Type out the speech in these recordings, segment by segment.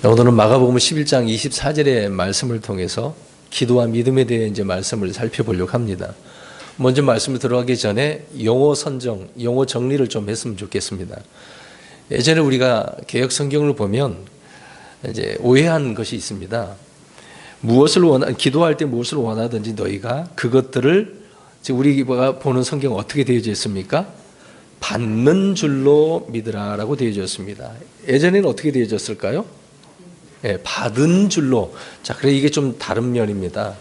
오늘은 마가복음 11장 24절의 말씀을 통해서 기도와 믿음에 대해 이제 말씀을 살펴보려고 합니다. 먼저 말씀을 들어가기 전에 용어 선정, 용어 정리를 좀 했으면 좋겠습니다. 예전에 우리가 개역 성경을 보면 이제 오해한 것이 있습니다. 기도할 때 무엇을 원하든지 너희가 그것들을 우리가 보는 성경은 어떻게 되어져 있습니까? 받는 줄로 믿으라라고 되어져 있습니다. 예전에는 어떻게 되어졌을까요? 받은 줄로. 자, 그래 이게 좀 다른 면입니다.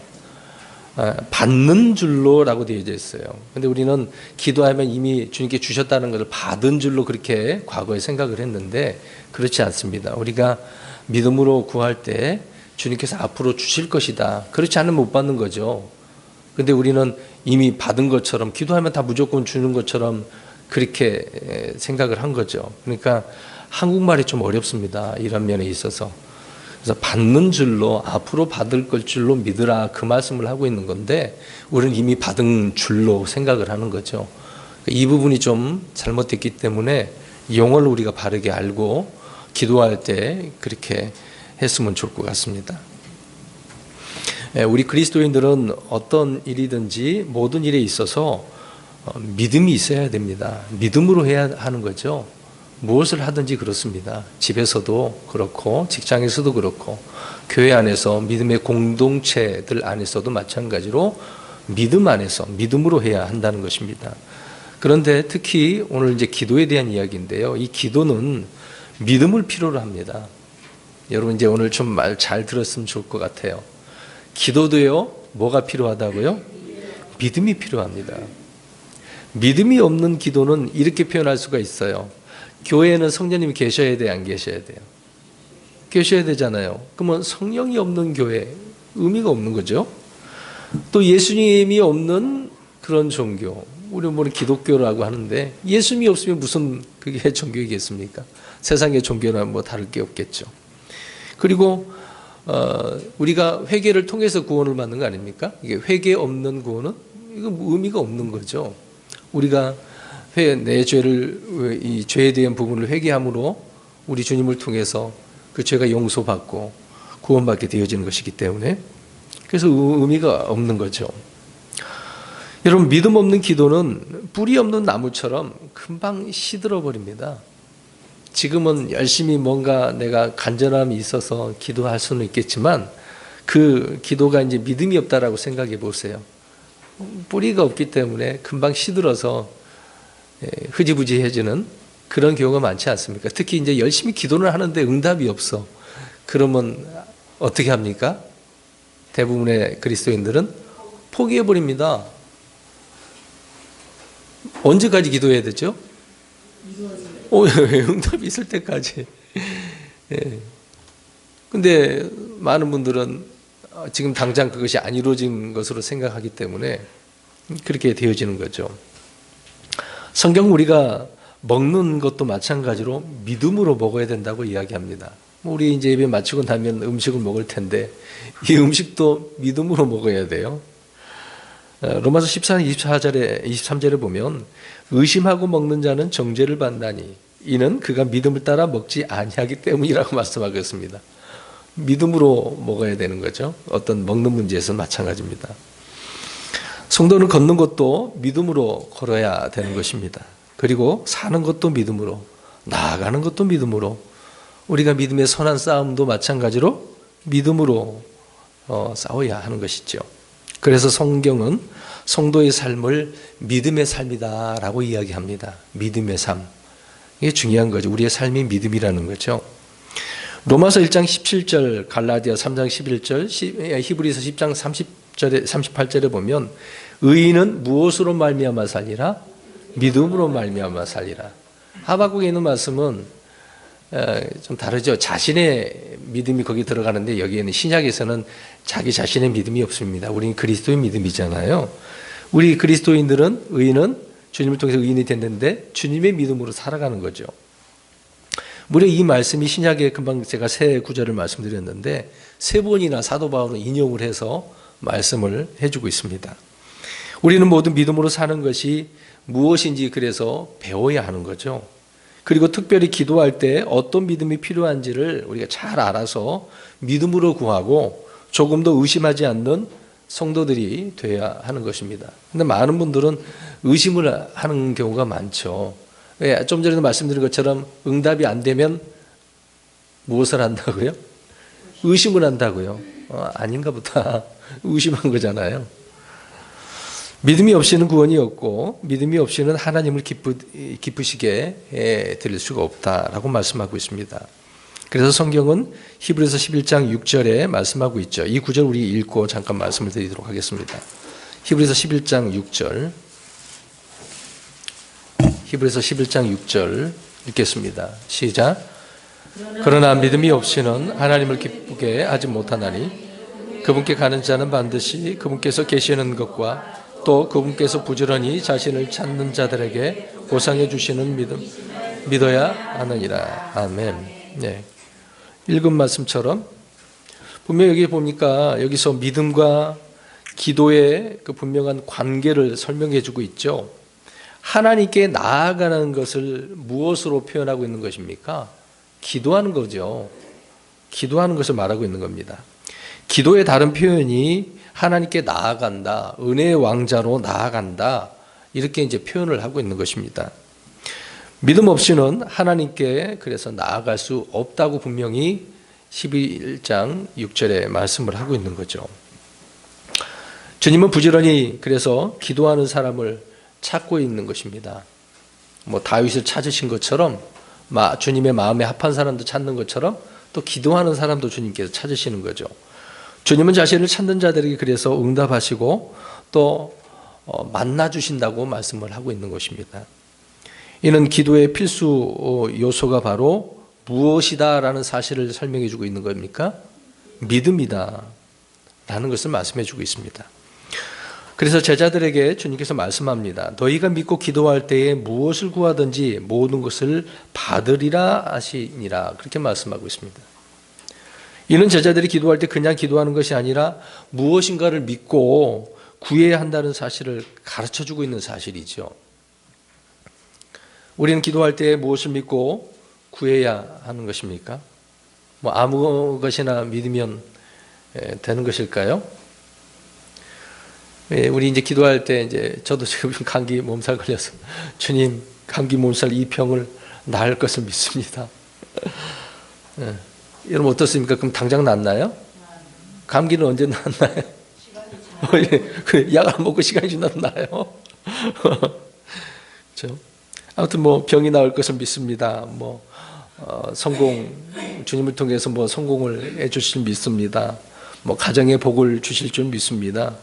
받는 줄로라고 되어져 있어요. 근데 우리는 기도하면 이미 주님께 주셨다는 것을 받은 줄로 그렇게 과거에 생각을 했는데 그렇지 않습니다. 우리가 믿음으로 구할 때 주님께서 앞으로 주실 것이다. 그렇지 않으면 못 받는 거죠. 근데 우리는 이미 받은 것처럼 기도하면 다 무조건 주는 것처럼 그렇게 생각을 한 거죠. 그러니까 한국말이 좀 어렵습니다. 이런 면에 있어서. 그래서 받는 줄로 앞으로 받을 걸 줄로 믿으라 그 말씀을 하고 있는 건데 우리는 이미 받은 줄로 생각을 하는 거죠. 이 부분이 좀 잘못됐기 때문에 용어를 우리가 바르게 알고 기도할 때 그렇게 했으면 좋을 것 같습니다. 우리 그리스도인들은 어떤 일이든지 모든 일에 있어서 믿음이 있어야 됩니다. 믿음으로 해야 하는 거죠. 무엇을 하든지 그렇습니다. 집에서도 그렇고 직장에서도 그렇고 교회 안에서 믿음의 공동체들 안에서도 마찬가지로 믿음 안에서 믿음으로 해야 한다는 것입니다. 그런데 특히 오늘 이제 기도에 대한 이야기인데요. 이 기도는 믿음을 필요로 합니다. 여러분 이제 오늘 좀 말 잘 들었으면 좋을 것 같아요. 기도도요, 뭐가 필요하다고요? 믿음이 필요합니다. 믿음이 없는 기도는 이렇게 표현할 수가 있어요. 교회에는 성령님이 계셔야 돼요, 안 계셔야 돼요? 계셔야 되잖아요. 그러면 성령이 없는 교회, 의미가 없는 거죠. 또 예수님이 없는 그런 종교, 우리 뭐는 기독교라고 하는데 예수님이 없으면 무슨 그게 종교이겠습니까? 세상의 종교는 뭐 다를 게 없겠죠. 그리고 우리가 회개를 통해서 구원을 받는 거 아닙니까? 이게 회개 없는 구원은 이거 의미가 없는 거죠. 우리가 내 죄를, 이 죄에 대한 부분을 회개함으로 우리 주님을 통해서 그 죄가 용서받고 구원받게 되어지는 것이기 때문에 그래서 의미가 없는 거죠. 여러분 믿음 없는 기도는 뿌리 없는 나무처럼 금방 시들어 버립니다. 지금은 열심히 뭔가 내가 간절함이 있어서 기도할 수는 있겠지만 그 기도가 이제 믿음이 없다라고 생각해 보세요. 뿌리가 없기 때문에 금방 시들어서 흐지부지해지는 그런 경우가 많지 않습니까? 특히 이제 열심히 기도를 하는데 응답이 없어. 그러면 어떻게 합니까? 대부분의 그리스도인들은 포기해 버립니다. 언제까지 기도해야 되죠? 응답이 있을 때까지. 근데 많은 분들은 지금 당장 그것이 안 이루어진 것으로 생각하기 때문에 그렇게 되어지는 거죠. 성경 우리가 먹는 것도 마찬가지로 믿음으로 먹어야 된다고 이야기합니다. 우리 이제 예배 마치고 나면 음식을 먹을 텐데 이 음식도 믿음으로 먹어야 돼요. 로마서 14장 23절에 보면 의심하고 먹는 자는 정죄를 받나니 이는 그가 믿음을 따라 먹지 아니하기 때문이라고 말씀하고 있습니다. 믿음으로 먹어야 되는 거죠. 어떤 먹는 문제에서는 마찬가지입니다. 성도는 걷는 것도 믿음으로 걸어야 되는 것입니다. 그리고 사는 것도 믿음으로, 나아가는 것도 믿음으로, 우리가 믿음의 선한 싸움도 마찬가지로 믿음으로 싸워야 하는 것이죠. 그래서 성경은 성도의 삶을 믿음의 삶이다라고 이야기합니다. 믿음의 삶. 이게 중요한 거죠. 우리의 삶이 믿음이라는 거죠. 로마서 1장 17절, 갈라디아 3장 11절, 히브리서 10장 38절에 보면 의인은 무엇으로 말미암아 살리라? 믿음으로 말미암아 살리라. 하박국에 있는 말씀은 좀 다르죠. 자신의 믿음이 거기 들어가는데 여기에는 신약에서는 자기 자신의 믿음이 없습니다. 우리는 그리스도의 믿음이잖아요. 우리 그리스도인들은 의인은 주님을 통해서 의인이 됐는데 주님의 믿음으로 살아가는 거죠. 무려 이 말씀이 신약에 금방 제가 세 구절을 말씀드렸는데 세 번이나 사도 바울은 인용을 해서 말씀을 해주고 있습니다. 우리는 모두 믿음으로 사는 것이 무엇인지 그래서 배워야 하는 거죠. 그리고 특별히 기도할 때 어떤 믿음이 필요한지를 우리가 잘 알아서 믿음으로 구하고 조금 더 의심하지 않는 성도들이 되어야 하는 것입니다. 근데 많은 분들은 의심을 하는 경우가 많죠. 왜? 좀 전에도 말씀드린 것처럼 응답이 안 되면 무엇을 한다고요? 의심을 한다고요. 아닌가 보다. 의심한 거잖아요. 믿음이 없이는 구원이 없고 믿음이 없이는 하나님을 기쁘시게 드릴 수가 없다라고 말씀하고 있습니다. 그래서 성경은 히브리서 11장 6절에 말씀하고 있죠. 이 구절 우리 읽고 잠깐 말씀을 드리도록 하겠습니다. 히브리서 11장 6절. 히브리서 11장 6절 읽겠습니다. 시작. 그러나 믿음이 없이는 하나님을 기쁘게 하지 못하나니 그분께 가는 자는 반드시 그분께서 계시는 것과 또 그분께서 부지런히 자신을 찾는 자들에게 보상해 주시는 믿음 믿어야 하느니라. 아멘. 네. 읽은 말씀처럼 분명 여기 보니까 여기서 믿음과 기도의 그 분명한 관계를 설명해 주고 있죠. 하나님께 나아가는 것을 무엇으로 표현하고 있는 것입니까? 기도하는 거죠. 기도하는 것을 말하고 있는 겁니다. 기도의 다른 표현이 하나님께 나아간다, 은혜의 왕자로 나아간다, 이렇게 이제 표현을 하고 있는 것입니다. 믿음 없이는 하나님께 그래서 나아갈 수 없다고 분명히 11장 6절에 말씀을 하고 있는 거죠. 주님은 부지런히 그래서 기도하는 사람을 찾고 있는 것입니다. 뭐 다윗을 찾으신 것처럼 주님의 마음에 합한 사람도 찾는 것처럼 또 기도하는 사람도 주님께서 찾으시는 거죠. 주님은 자신을 찾는 자들에게 그래서 응답하시고 또 만나주신다고 말씀을 하고 있는 것입니다. 이는 기도의 필수 요소가 바로 무엇이다라는 사실을 설명해 주고 있는 겁니까? 믿음이다 라는 것을 말씀해 주고 있습니다. 그래서 제자들에게 주님께서 말씀합니다. 너희가 믿고 기도할 때에 무엇을 구하든지 모든 것을 받으리라 하시니라, 그렇게 말씀하고 있습니다. 이는 제자들이 기도할 때 그냥 기도하는 것이 아니라 무엇인가를 믿고 구해야 한다는 사실을 가르쳐주고 있는 사실이죠. 우리는 기도할 때 무엇을 믿고 구해야 하는 것입니까? 뭐 아무 것이나 믿으면 되는 것일까요? 우리 이제 기도할 때 이제 저도 지금 감기 몸살 걸려서 주님 감기 몸살 이 병을 나을 것을 믿습니다. 여러분 어떻습니까? 그럼 당장 낫나요? 감기는 언제 낫나요? 약 안 먹고 시간이 지나도 나요. 그렇죠? 아무튼 뭐 병이 나을 것을 믿습니다. 뭐 성공 주님을 통해서 뭐 성공을 해주실 믿습니다. 뭐 가정의 복을 주실 줄 믿습니다.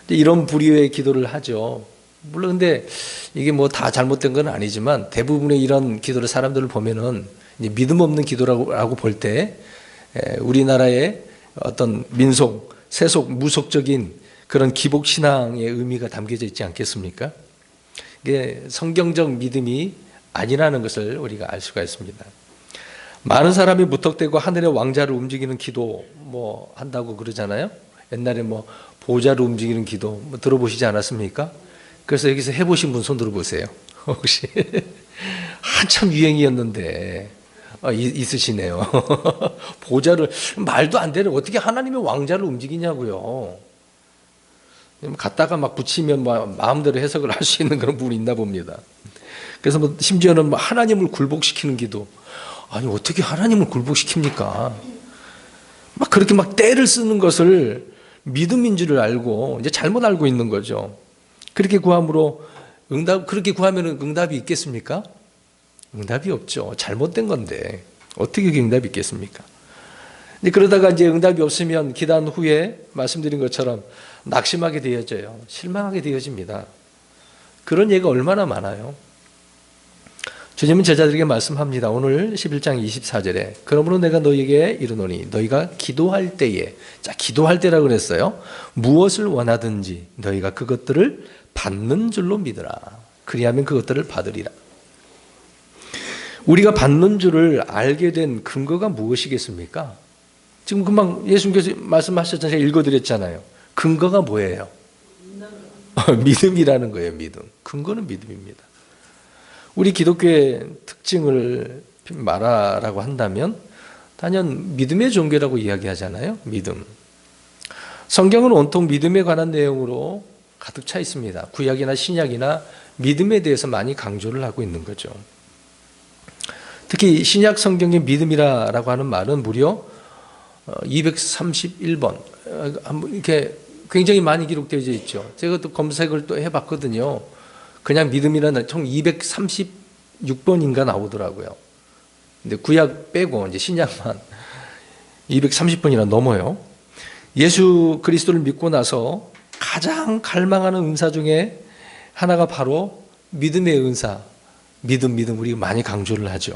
이런 부류의 기도를 하죠. 물론 근데 이게 뭐 다 잘못된 건 아니지만 대부분의 이런 기도를 사람들을 보면은 믿음 없는 기도라고 볼 때 우리나라의 어떤 민속, 세속, 무속적인 그런 기복 신앙의 의미가 담겨져 있지 않겠습니까? 이게 성경적 믿음이 아니라는 것을 우리가 알 수가 있습니다. 많은 사람이 무턱대고 하늘의 왕자를 움직이는 기도 뭐 한다고 그러잖아요. 옛날에 뭐 보좌를 움직이는 기도 뭐 들어보시지 않았습니까? 그래서 여기서 해보신 분 손 들어보세요. 혹시 한참 유행이었는데 있으시네요. 보좌를 말도 안 되는 어떻게 하나님의 왕자를 움직이냐고요. 갖다가 막 붙이면 마음대로 해석을 할 수 있는 그런 부분이 있나 봅니다. 그래서 뭐 심지어는 뭐 하나님을 굴복시키는 기도. 아니 어떻게 하나님을 굴복시킵니까? 막 그렇게 막 때를 쓰는 것을 믿음인 줄을 알고 이제 잘못 알고 있는 거죠. 그렇게 그렇게 구하면 응답이 있겠습니까? 응답이 없죠. 잘못된 건데 어떻게 응답이 있겠습니까? 그러다가 이제 응답이 없으면 기도한 후에 말씀드린 것처럼 낙심하게 되어져요. 실망하게 되어집니다. 그런 예가 얼마나 많아요. 주님은 제자들에게 말씀합니다. 오늘 11장 24절에 그러므로 내가 너희에게 이르노니 너희가 기도할 때에, 자 기도할 때라고 그랬어요. 무엇을 원하든지 너희가 그것들을 받는 줄로 믿으라. 그리하면 그것들을 받으리라. 우리가 받는 줄을 알게 된 근거가 무엇이겠습니까? 지금 금방 예수님께서 말씀하셨잖아요. 제가 읽어드렸잖아요. 근거가 뭐예요? 믿음이라는 거예요. 믿음. 근거는 믿음입니다. 우리 기독교의 특징을 말하라고 한다면 단연 믿음의 종교라고 이야기하잖아요. 믿음. 성경은 온통 믿음에 관한 내용으로 가득 차 있습니다. 구약이나 신약이나 믿음에 대해서 많이 강조를 하고 있는 거죠. 특히 신약 성경의 믿음이라고 하는 말은 무려 231번 이렇게 굉장히 많이 기록되어 있죠. 제가 또 검색을 또 해봤거든요. 그냥 믿음이라는 총 236번인가 나오더라고요. 근데 구약 빼고 이제 신약만 230번이나 넘어요. 예수 그리스도를 믿고 나서 가장 갈망하는 은사 중에 하나가 바로 믿음의 은사, 믿음 우리가 많이 강조를 하죠.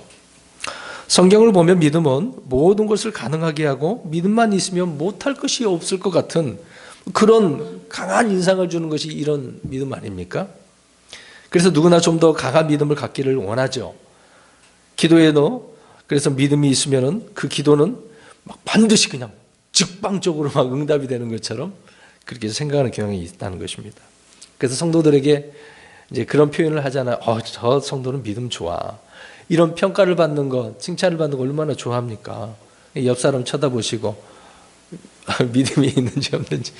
성경을 보면 믿음은 모든 것을 가능하게 하고 믿음만 있으면 못할 것이 없을 것 같은 그런 강한 인상을 주는 것이 이런 믿음 아닙니까? 그래서 누구나 좀 더 강한 믿음을 갖기를 원하죠. 기도에도 그래서 믿음이 있으면은 그 기도는 막 반드시 그냥 직방적으로 막 응답이 되는 것처럼 그렇게 생각하는 경향이 있다는 것입니다. 그래서 성도들에게 이제 그런 표현을 하잖아요. 저 성도는 믿음 좋아. 이런 평가를 받는 것, 칭찬을 받는 거 얼마나 좋아합니까? 옆 사람 쳐다보시고 믿음이 있는지 없는지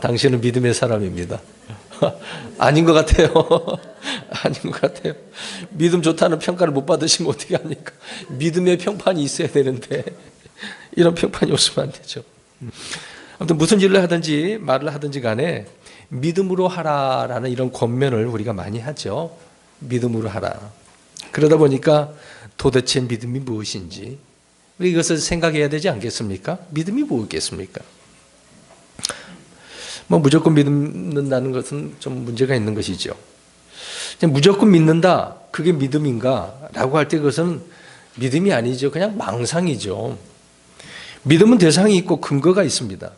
당신은 믿음의 사람입니다. 아닌 것 같아요. 아닌 것 같아요. 믿음 좋다는 평가를 못 받으시면 어떻게 합니까? 믿음의 평판이 있어야 되는데 이런 평판이 없으면 안 되죠. 아무튼 무슨 일을 하든지 말을 하든지 간에 믿음으로 하라라는 이런 권면을 우리가 많이 하죠. 믿음으로 하라. 그러다 보니까 도대체 믿음이 무엇인지 우리 이것을 생각해야 되지 않겠습니까? 믿음이 무엇이겠습니까? 무조건 믿는다는 것은 좀 문제가 있는 것이죠. 무조건 믿는다, 그게 믿음인가? 라고 할 때 그것은 믿음이 아니죠. 그냥 망상이죠. 믿음은 대상이 있고 근거가 있습니다.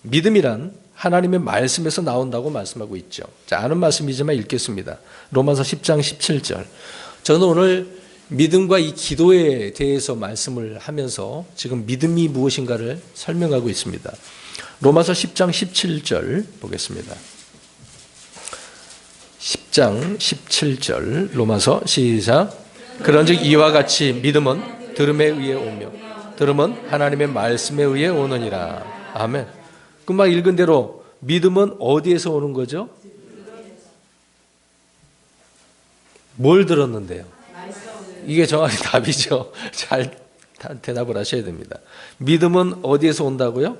믿음이란 하나님의 말씀에서 나온다고 말씀하고 있죠. 자, 아는 말씀이지만 읽겠습니다. 로마서 10장 17절. 저는 오늘 믿음과 이 기도에 대해서 말씀을 하면서 지금 믿음이 무엇인가를 설명하고 있습니다. 로마서 10장 17절 보겠습니다. 10장 17절 로마서 시작. 그런즉 이와 같이 믿음은 들음에 의해 오며 들음은 하나님의 말씀에 의해 오느니라. 아멘. 금방 읽은 대로 믿음은 어디에서 오는 거죠? 뭘 들었는데요? 이게 정확히 답이죠. 잘 대답을 하셔야 됩니다. 믿음은 어디에서 온다고요?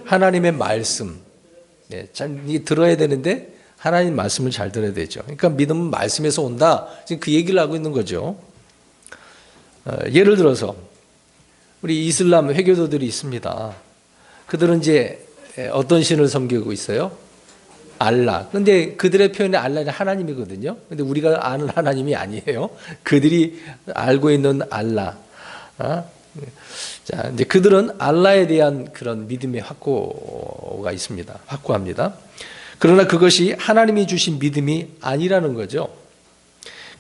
하나님의 말씀. 네, 잘 들어야 되는데 하나님 말씀을 잘 들어야 되죠. 그러니까 믿음은 말씀에서 온다. 지금 그 얘기를 하고 있는 거죠. 예를 들어서 우리 이슬람 회교도들이 있습니다. 그들은 이제 어떤 신을 섬기고 있어요? 알라. 그런데 그들의 표현에 알라는 하나님이거든요. 그런데 우리가 아는 하나님이 아니에요. 그들이 알고 있는 알라. 자, 이제 그들은 알라에 대한 그런 믿음의 확고가 있습니다. 확고합니다. 그러나 그것이 하나님이 주신 믿음이 아니라는 거죠.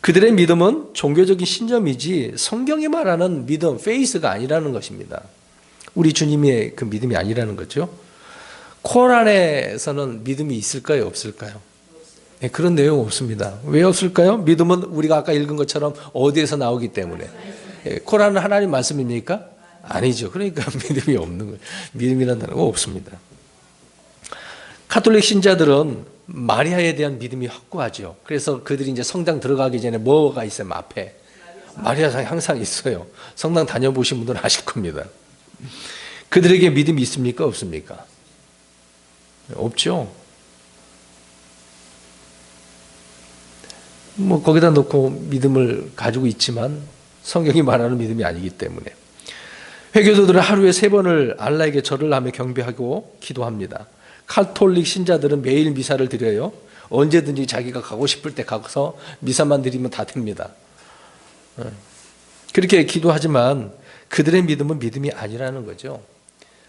그들의 믿음은 종교적인 신념이지 성경이 말하는 믿음, 페이스가 아니라는 것입니다. 우리 주님의 그 믿음이 아니라는 거죠. 코란에서는 믿음이 있을까요? 없을까요? 네, 그런 내용 없습니다. 왜 없을까요? 믿음은 우리가 아까 읽은 것처럼 어디에서 나오기 때문에. 코란은 하나님 말씀입니까? 아니죠. 그러니까 믿음이 없는 거예요. 믿음이라는 단어가 없습니다. 카톨릭 신자들은 마리아에 대한 믿음이 확고하죠. 그래서 그들이 이제 성당 들어가기 전에 뭐가 있어요? 앞에 마리아상이 항상 있어요. 성당 다녀보신 분들은 아실 겁니다. 그들에게 믿음이 있습니까? 없습니까? 없죠. 거기다 놓고 믿음을 가지고 있지만 성경이 말하는 믿음이 아니기 때문에. 회교도들은 하루에 3번을 알라에게 절을 하며 경배하고 기도합니다. 카톨릭 신자들은 매일 미사를 드려요. 언제든지 자기가 가고 싶을 때 가서 미사만 드리면 다 됩니다. 그렇게 기도하지만 그들의 믿음은 믿음이 아니라는 거죠.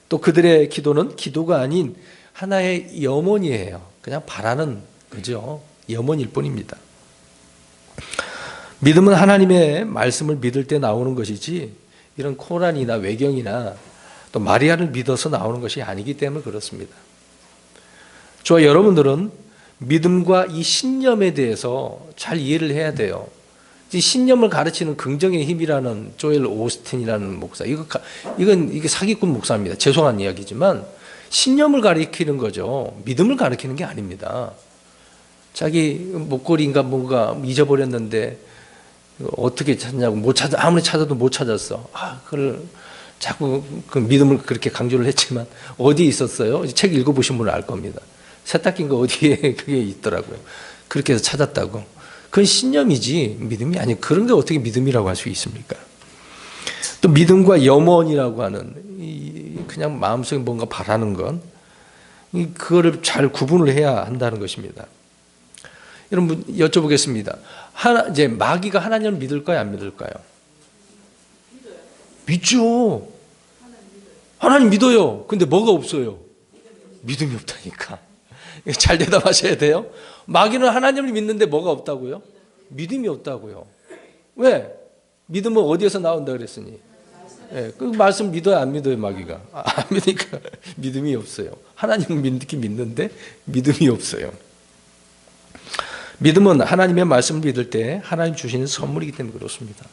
또 그들의 기도는 기도가 아닌 하나의 염원이에요. 그냥 바라는 거죠. 염원일 뿐입니다. 믿음은 하나님의 말씀을 믿을 때 나오는 것이지 이런 코란이나 외경이나 또 마리아를 믿어서 나오는 것이 아니기 때문에 그렇습니다. 저와 여러분들은 믿음과 이 신념에 대해서 잘 이해를 해야 돼요. 신념을 가르치는 긍정의 힘이라는 조엘 오스틴이라는 목사, 이게 사기꾼 목사입니다. 죄송한 이야기지만 신념을 가리키는 거죠. 믿음을 가리키는 게 아닙니다. 자기 목걸이인가 뭔가 잊어버렸는데 어떻게 찾냐고, 못 찾아, 아무리 찾아도 못 찾았어. 그걸 자꾸 그 믿음을 그렇게 강조를 했지만 어디에 있었어요? 책 읽어보신 분은 알 겁니다. 세탁기인가 어디에 그게 있더라고요. 그렇게 해서 찾았다고. 그건 신념이지 믿음이 아니에요. 그런 게 어떻게 믿음이라고 할 수 있습니까? 또 믿음과 염원이라고 하는 그냥 마음속에 뭔가 바라는 건 그거를 잘 구분을 해야 한다는 것입니다. 여러분 여쭤보겠습니다. 이제 마귀가 하나님을 믿을까요, 안 믿을까요? 믿죠. 하나님 믿어요. 근데 뭐가 없어요? 믿음이 없다니까. 잘 대답하셔야 돼요. 마귀는 하나님을 믿는데 뭐가 없다고요? 믿음이 없다고요. 왜? 믿음은 어디에서 나온다 그랬으니? 그 말씀 믿어요, 안 믿어요, 마귀가? 안 믿으니까 믿음이 없어요. 하나님을 믿긴 믿는데 믿음이 없어요. 믿음은 하나님의 말씀을 믿을 때 하나님 주시는 선물이기 때문에 그렇습니다.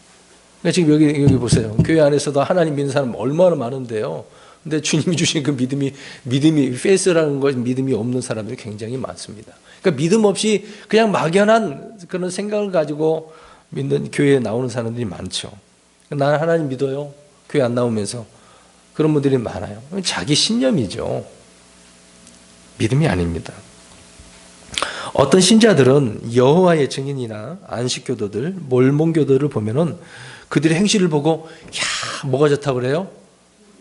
지금 여기 보세요. 교회 안에서도 하나님 믿는 사람 얼마나 많은데요. 근데 주님이 주신 그 믿음이 페이스라는 것, 믿음이 없는 사람들이 굉장히 많습니다. 그러니까 믿음 없이 그냥 막연한 그런 생각을 가지고 믿는 교회에 나오는 사람들이 많죠. 나는 하나님 믿어요. 교회 안 나오면서. 그런 분들이 많아요. 자기 신념이죠. 믿음이 아닙니다. 어떤 신자들은 여호와의 증인이나 안식교도들, 몰몬교도를 보면은 그들의 행실을 보고 뭐가 좋다고 그래요?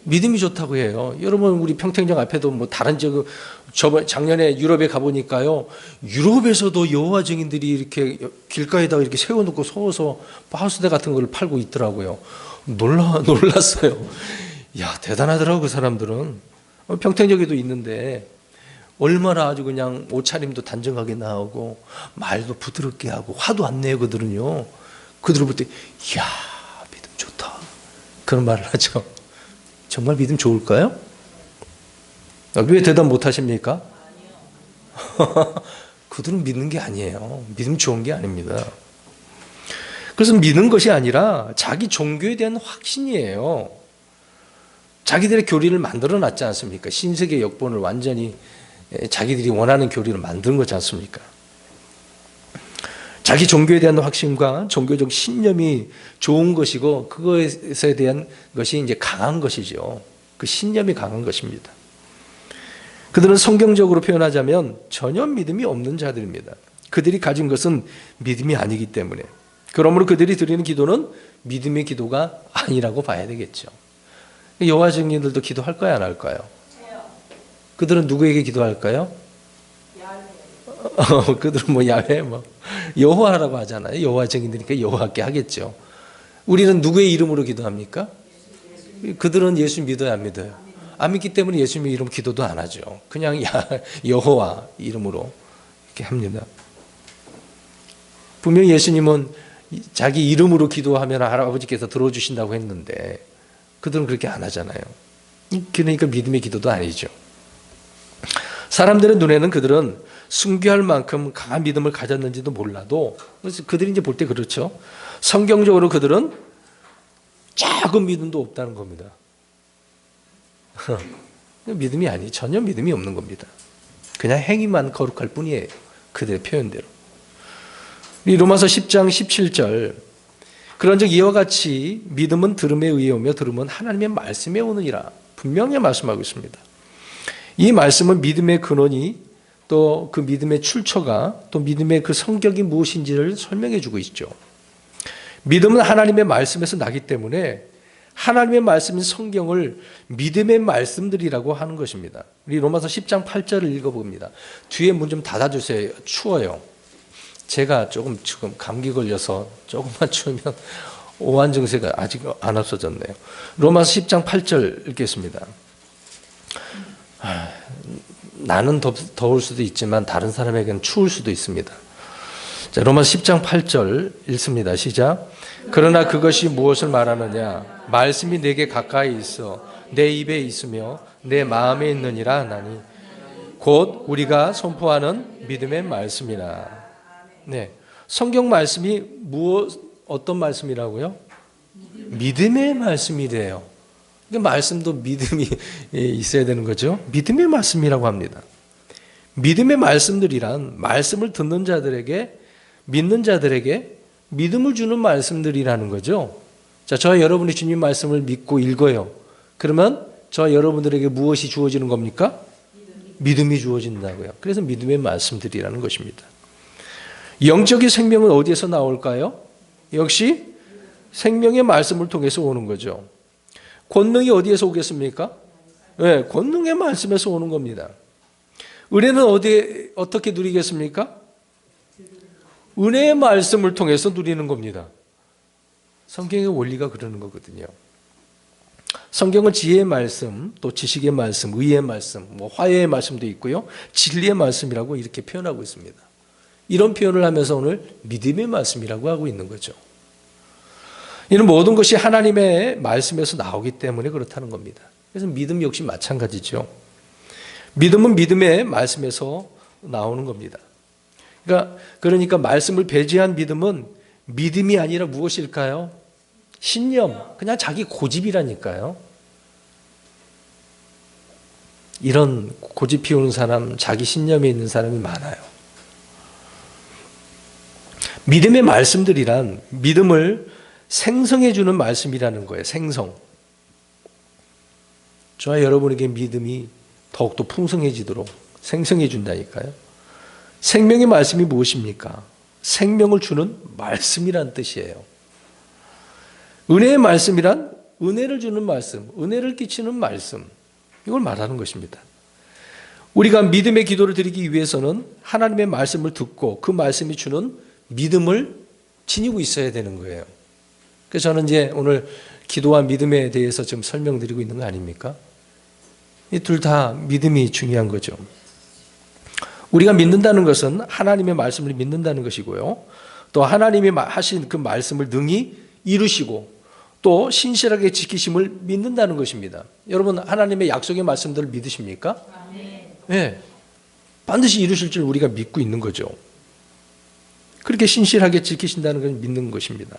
믿음이 좋다고 해요. 여러분 우리 평택역 앞에도 뭐 다른 작년에 유럽에 가보니까요. 유럽에서도 여호와 증인들이 이렇게 길가에다가 이렇게 세워놓고 서워서 하우스대 같은 걸 팔고 있더라고요. 놀랐어요. 대단하더라고 그 사람들은. 평택역에도 있는데 얼마나 아주 그냥 옷차림도 단정하게 나오고 말도 부드럽게 하고 화도 안 내요 그들은요. 그들을 볼 때 믿음 좋다 그런 말을 하죠. 정말 믿음 좋을까요? 왜 대답 못 하십니까? 그들은 믿는 게 아니에요. 믿음 좋은 게 아닙니다. 그래서 믿는 것이 아니라 자기 종교에 대한 확신이에요. 자기들의 교리를 만들어 놨지 않습니까? 신세계 역본을 완전히 자기들이 원하는 교리를 만드는 거지 않습니까? 자기 종교에 대한 확신과 종교적 신념이 좋은 것이고 그것에 대한 것이 이제 강한 것이죠. 그 신념이 강한 것입니다. 그들은 성경적으로 표현하자면 전혀 믿음이 없는 자들입니다. 그들이 가진 것은 믿음이 아니기 때문에. 그러므로 그들이 드리는 기도는 믿음의 기도가 아니라고 봐야 되겠죠. 여호와 증인들도 기도할까요, 안 할까요? 그들은 누구에게 기도할까요? 그들은 야훼 여호와라고 하잖아요. 여호와 증인이니까 여호와께 하겠죠. 우리는 누구의 이름으로 기도합니까? 그들은 예수 믿어요, 안 믿어요? 안 믿기 때문에 예수님의 이름 기도도 안 하죠. 그냥 여호와 이름으로 이렇게 합니다. 분명히 예수님은 자기 이름으로 기도하면 할아버지께서 들어주신다고 했는데 그들은 그렇게 안 하잖아요. 그러니까 믿음의 기도도 아니죠. 사람들의 눈에는 그들은 순교할 만큼 강한 믿음을 가졌는지도 몰라도 그들이 이제 볼 때 그렇죠. 성경적으로 그들은 작은 믿음도 없다는 겁니다. 믿음이 아니, 전혀 믿음이 없는 겁니다. 그냥 행위만 거룩할 뿐이에요. 그들의 표현대로. 이 로마서 10장 17절 그런즉 이와 같이 믿음은 들음에 의해 오며 들음은 하나님의 말씀에 오느니라 분명히 말씀하고 있습니다. 이 말씀은 믿음의 근원이 또 그 믿음의 출처가 또 믿음의 그 성격이 무엇인지를 설명해 주고 있죠. 믿음은 하나님의 말씀에서 나기 때문에 하나님의 말씀인 성경을 믿음의 말씀들이라고 하는 것입니다. 우리 로마서 10장 8절을 읽어봅니다. 뒤에 문 좀 닫아주세요. 추워요. 제가 조금 지금 감기 걸려서 조금만 추우면 오한 증세가 아직 안 없어졌네요. 로마서 10장 8절 읽겠습니다. 나는 더울 수도 있지만 다른 사람에게는 추울 수도 있습니다. 자, 로마서 10장 8절 읽습니다. 시작. 그러나 그것이 무엇을 말하느냐? 말씀이 내게 가까이 있어 내 입에 있으며 내 마음에 있느니라 하나니 곧 우리가 선포하는 믿음의 말씀이라. 네, 성경 말씀이 어떤 말씀이라고요? 믿음의 말씀이래요. 그러니까 말씀도 믿음이 있어야 되는 거죠. 믿음의 말씀이라고 합니다. 믿음의 말씀들이란 말씀을 듣는 자들에게, 믿는 자들에게 믿음을 주는 말씀들이라는 거죠. 자, 저와 여러분이 주님 말씀을 믿고 읽어요. 그러면 저와 여러분들에게 무엇이 주어지는 겁니까? 믿음이 주어진다고요. 그래서 믿음의 말씀들이라는 것입니다. 영적인 생명은 어디에서 나올까요? 역시 생명의 말씀을 통해서 오는 거죠. 권능이 어디에서 오겠습니까? 네, 권능의 말씀에서 오는 겁니다. 은혜는 어떻게 누리겠습니까? 은혜의 말씀을 통해서 누리는 겁니다. 성경의 원리가 그러는 거거든요. 성경은 지혜의 말씀, 또 지식의 말씀, 의의 말씀, 화해의 말씀도 있고요. 진리의 말씀이라고 이렇게 표현하고 있습니다. 이런 표현을 하면서 오늘 믿음의 말씀이라고 하고 있는 거죠. 이는 모든 것이 하나님의 말씀에서 나오기 때문에 그렇다는 겁니다. 그래서 믿음 역시 마찬가지죠. 믿음은 믿음의 말씀에서 나오는 겁니다. 그러니까 말씀을 배제한 믿음은 믿음이 아니라 무엇일까요? 신념, 그냥 자기 고집이라니까요. 이런 고집 피우는 사람, 자기 신념에 있는 사람이 많아요. 믿음의 말씀들이란 믿음을 생성해 주는 말씀이라는 거예요. 생성. 저와 여러분에게 믿음이 더욱더 풍성해지도록 생성해 준다니까요. 생명의 말씀이 무엇입니까? 생명을 주는 말씀이란 뜻이에요. 은혜의 말씀이란 은혜를 주는 말씀, 은혜를 끼치는 말씀, 이걸 말하는 것입니다. 우리가 믿음의 기도를 드리기 위해서는 하나님의 말씀을 듣고 그 말씀이 주는 믿음을 지니고 있어야 되는 거예요. 그래서 저는 이제 오늘 기도와 믿음에 대해서 좀 설명드리고 있는 거 아닙니까? 이 둘 다 믿음이 중요한 거죠. 우리가 믿는다는 것은 하나님의 말씀을 믿는다는 것이고요. 또 하나님이 하신 그 말씀을 능히 이루시고 또 신실하게 지키심을 믿는다는 것입니다. 여러분 하나님의 약속의 말씀들을 믿으십니까? 네. 반드시 이루실 줄 우리가 믿고 있는 거죠. 그렇게 신실하게 지키신다는 걸 믿는 것입니다.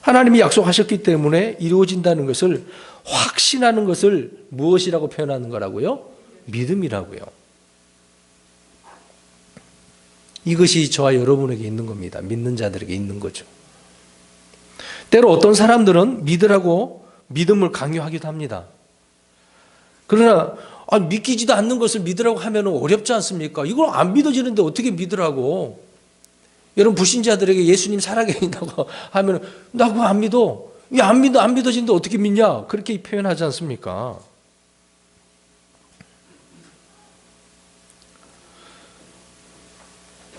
하나님이 약속하셨기 때문에 이루어진다는 것을 확신하는 것을 무엇이라고 표현하는 거라고요? 믿음이라고요. 이것이 저와 여러분에게 있는 겁니다. 믿는 자들에게 있는 거죠. 때로 어떤 사람들은 믿으라고 믿음을 강요하기도 합니다. 그러나 믿기지도 않는 것을 믿으라고 하면 어렵지 않습니까? 이걸 안 믿어지는데 어떻게 믿으라고? 여러분 불신자들에게 예수님 살아계신다고 하면 나 그거 안 믿어. 왜 안 믿어지는데 어떻게 믿냐? 그렇게 표현하지 않습니까?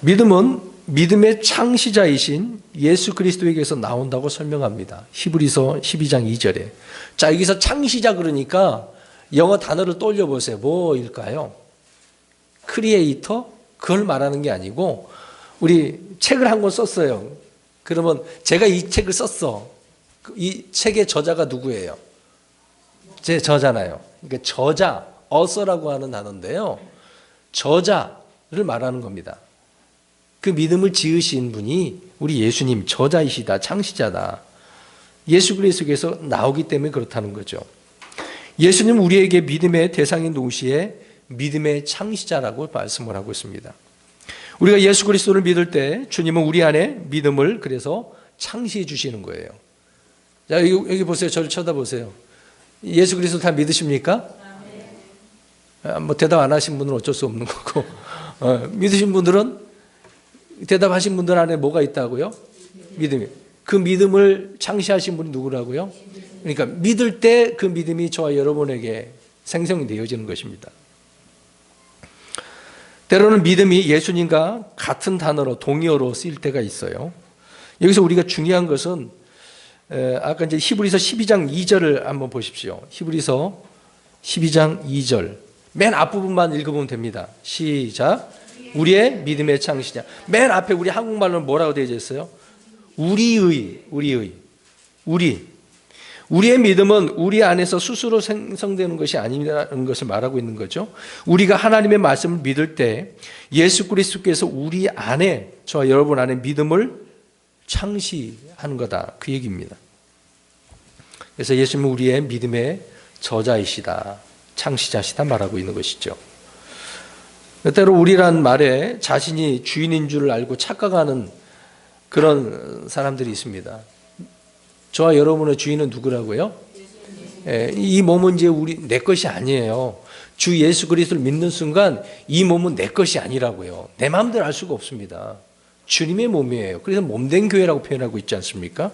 믿음은 믿음의 창시자이신 예수 그리스도에게서 나온다고 설명합니다. 히브리서 12장 2절에. 자, 여기서 창시자 그러니까 영어 단어를 떠올려보세요. 뭐일까요? 크리에이터? 그걸 말하는 게 아니고 우리 책을 한 권 썼어요. 그러면 제가 이 책을 썼어. 이 책의 저자가 누구예요? 제 저잖아요. 그러니까 저자, author라고 하는 단어인데요. 저자를 말하는 겁니다. 그 믿음을 지으신 분이 우리 예수님 저자이시다, 창시자다. 예수 그리스도에서 나오기 때문에 그렇다는 거죠. 예수님은 우리에게 믿음의 대상인 동시에 믿음의 창시자라고 말씀을 하고 있습니다. 우리가 예수 그리스도를 믿을 때 주님은 우리 안에 믿음을 그래서 창시해 주시는 거예요. 자, 여기 보세요. 저를 쳐다보세요. 예수 그리스도 다 믿으십니까? 대답 안 하신 분은 어쩔 수 없는 거고 믿으신 분들은 대답하신 분들 안에 뭐가 있다고요? 믿음이. 그 믿음을 창시하신 분이 누구라고요? 그러니까 믿을 때 그 믿음이 저와 여러분에게 생성이 되어지는 것입니다. 때로는 믿음이 예수님과 같은 단어로 동의어로 쓰일 때가 있어요. 여기서 우리가 중요한 것은 아까 이제 히브리서 12장 2절을 한번 보십시오. 히브리서 12장 2절 맨 앞부분만 읽어보면 됩니다. 시작. 우리의 믿음의 창시자. 맨 앞에 우리 한국말로는 뭐라고 되어 있어요? 우리의. 우리의 믿음은 우리 안에서 스스로 생성되는 것이 아니라는 것을 말하고 있는 거죠. 우리가 하나님의 말씀을 믿을 때 예수 그리스도께서 우리 안에, 저와 여러분 안에 믿음을 창시하는 거다, 그 얘기입니다. 그래서 예수님은 우리의 믿음의 저자이시다, 창시자시다 말하고 있는 것이죠. 때로 우리란 말에 자신이 주인인 줄 알고 착각하는 그런 사람들이 있습니다. 저와 여러분의 주인은 누구라고요? 이 몸은 이제 내 것이 아니에요. 주 예수 그리스도를 믿는 순간 이 몸은 내 것이 아니라고요. 내 마음대로 할 수가 없습니다. 주님의 몸이에요. 그래서 몸된 교회라고 표현하고 있지 않습니까?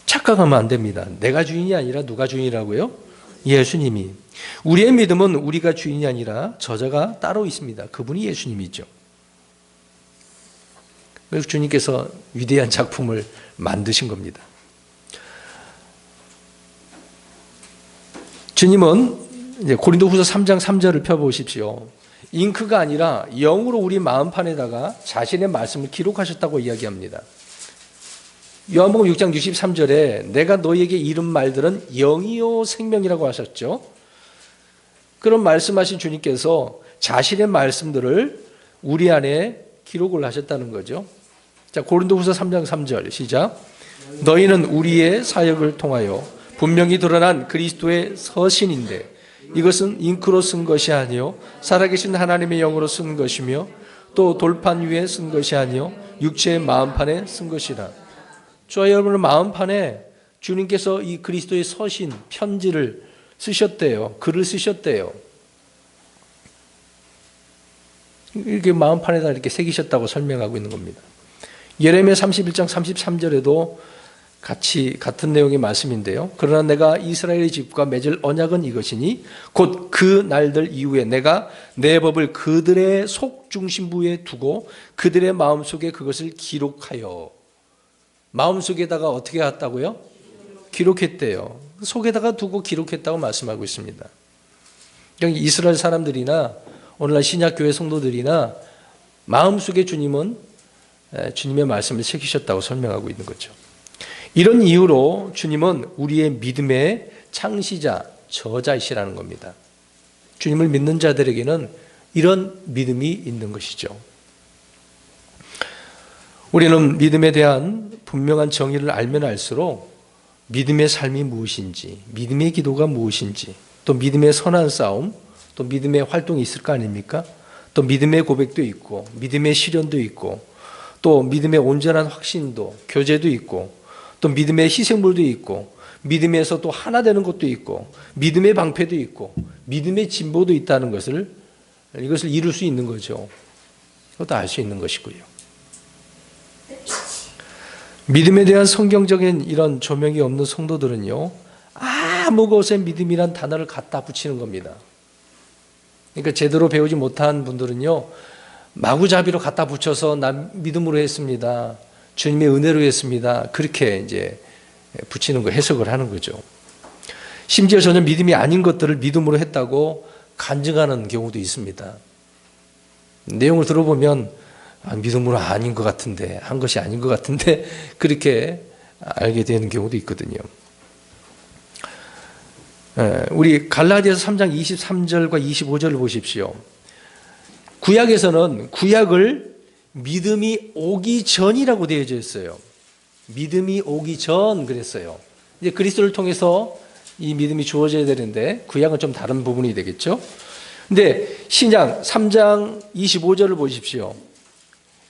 착각하면 안 됩니다. 내가 주인이 아니라 누가 주인이라고요? 예수님이. 우리의 믿음은 우리가 주인이 아니라 저자가 따로 있습니다. 그분이 예수님이죠. 그래서 주님께서 위대한 작품을 만드신 겁니다. 주님은 이제 고린도후서 3장 3절을 펴보십시오. 잉크가 아니라 영으로 우리 마음판에다가 자신의 말씀을 기록하셨다고 이야기합니다. 요한복음 6장 63절에 내가 너희에게 이른 말들은 영이요 생명이라고 하셨죠. 그런 말씀하신 주님께서 자신의 말씀들을 우리 안에 기록을 하셨다는 거죠. 자, 고린도후서 3장 3절 시작. 너희는 우리의 사역을 통하여 분명히 드러난 그리스도의 서신인데 이것은 잉크로 쓴 것이 아니요 살아계신 하나님의 영으로 쓴 것이며 또 돌판 위에 쓴 것이 아니요 육체의 마음판에 쓴 것이라. 저와 여러분의 마음판에 주님께서 이 그리스도의 서신, 편지를 쓰셨대요. 글을 쓰셨대요. 이렇게 마음판에다 이렇게 새기셨다고 설명하고 있는 겁니다. 예레미야 31장 33절에도 같은 내용의 말씀인데요. 그러나 내가 이스라엘의 집과 맺을 언약은 이것이니 곧 그 날들 이후에 내가 내 법을 그들의 속중심부에 두고 그들의 마음속에 그것을 기록하여. 마음속에다가 어떻게 했다고요? 기록했대요. 속에다가 두고 기록했다고 말씀하고 있습니다. 이스라엘 사람들이나 오늘날 신약교회 성도들이나 마음속에 주님은 주님의 말씀을 새기셨다고 설명하고 있는 거죠. 이런 이유로 주님은 우리의 믿음의 창시자, 저자이시라는 겁니다. 주님을 믿는 자들에게는 이런 믿음이 있는 것이죠. 우리는 믿음에 대한 분명한 정의를 알면 알수록 믿음의 삶이 무엇인지, 믿음의 기도가 무엇인지, 또 믿음의 선한 싸움, 또 믿음의 활동이 있을 거 아닙니까? 또 믿음의 고백도 있고, 믿음의 실현도 있고, 또 믿음의 온전한 확신도, 교제도 있고, 또 믿음의 희생물도 있고, 믿음에서 또 하나 되는 것도 있고, 믿음의 방패도 있고, 믿음의 진보도 있다는 것을, 이것을 이룰 수 있는 거죠. 그것도 알 수 있는 것이고요. 믿음에 대한 성경적인 이런 조명이 없는 성도들은요, 아무 곳에 믿음이란 단어를 갖다 붙이는 겁니다. 그러니까 제대로 배우지 못한 분들은요, 마구잡이로 갖다 붙여서 난 믿음으로 했습니다. 주님의 은혜로 했습니다. 그렇게 이제 붙이는 거, 해석을 하는 거죠. 심지어 전혀 믿음이 아닌 것들을 믿음으로 했다고 간증하는 경우도 있습니다. 내용을 들어보면 믿음으로 아닌 것 같은데, 한 것이 아닌 것 같은데 그렇게 알게 되는 경우도 있거든요. 우리 갈라디아서 3장 23절과 25절을 보십시오. 구약에서는 구약을 믿음이 오기 전이라고 되어져 있어요. 믿음이 오기 전 그랬어요. 이제 그리스도를 통해서 이 믿음이 주어져야 되는데 구약은 좀 다른 부분이 되겠죠. 근데 신약 3장 25절을 보십시오.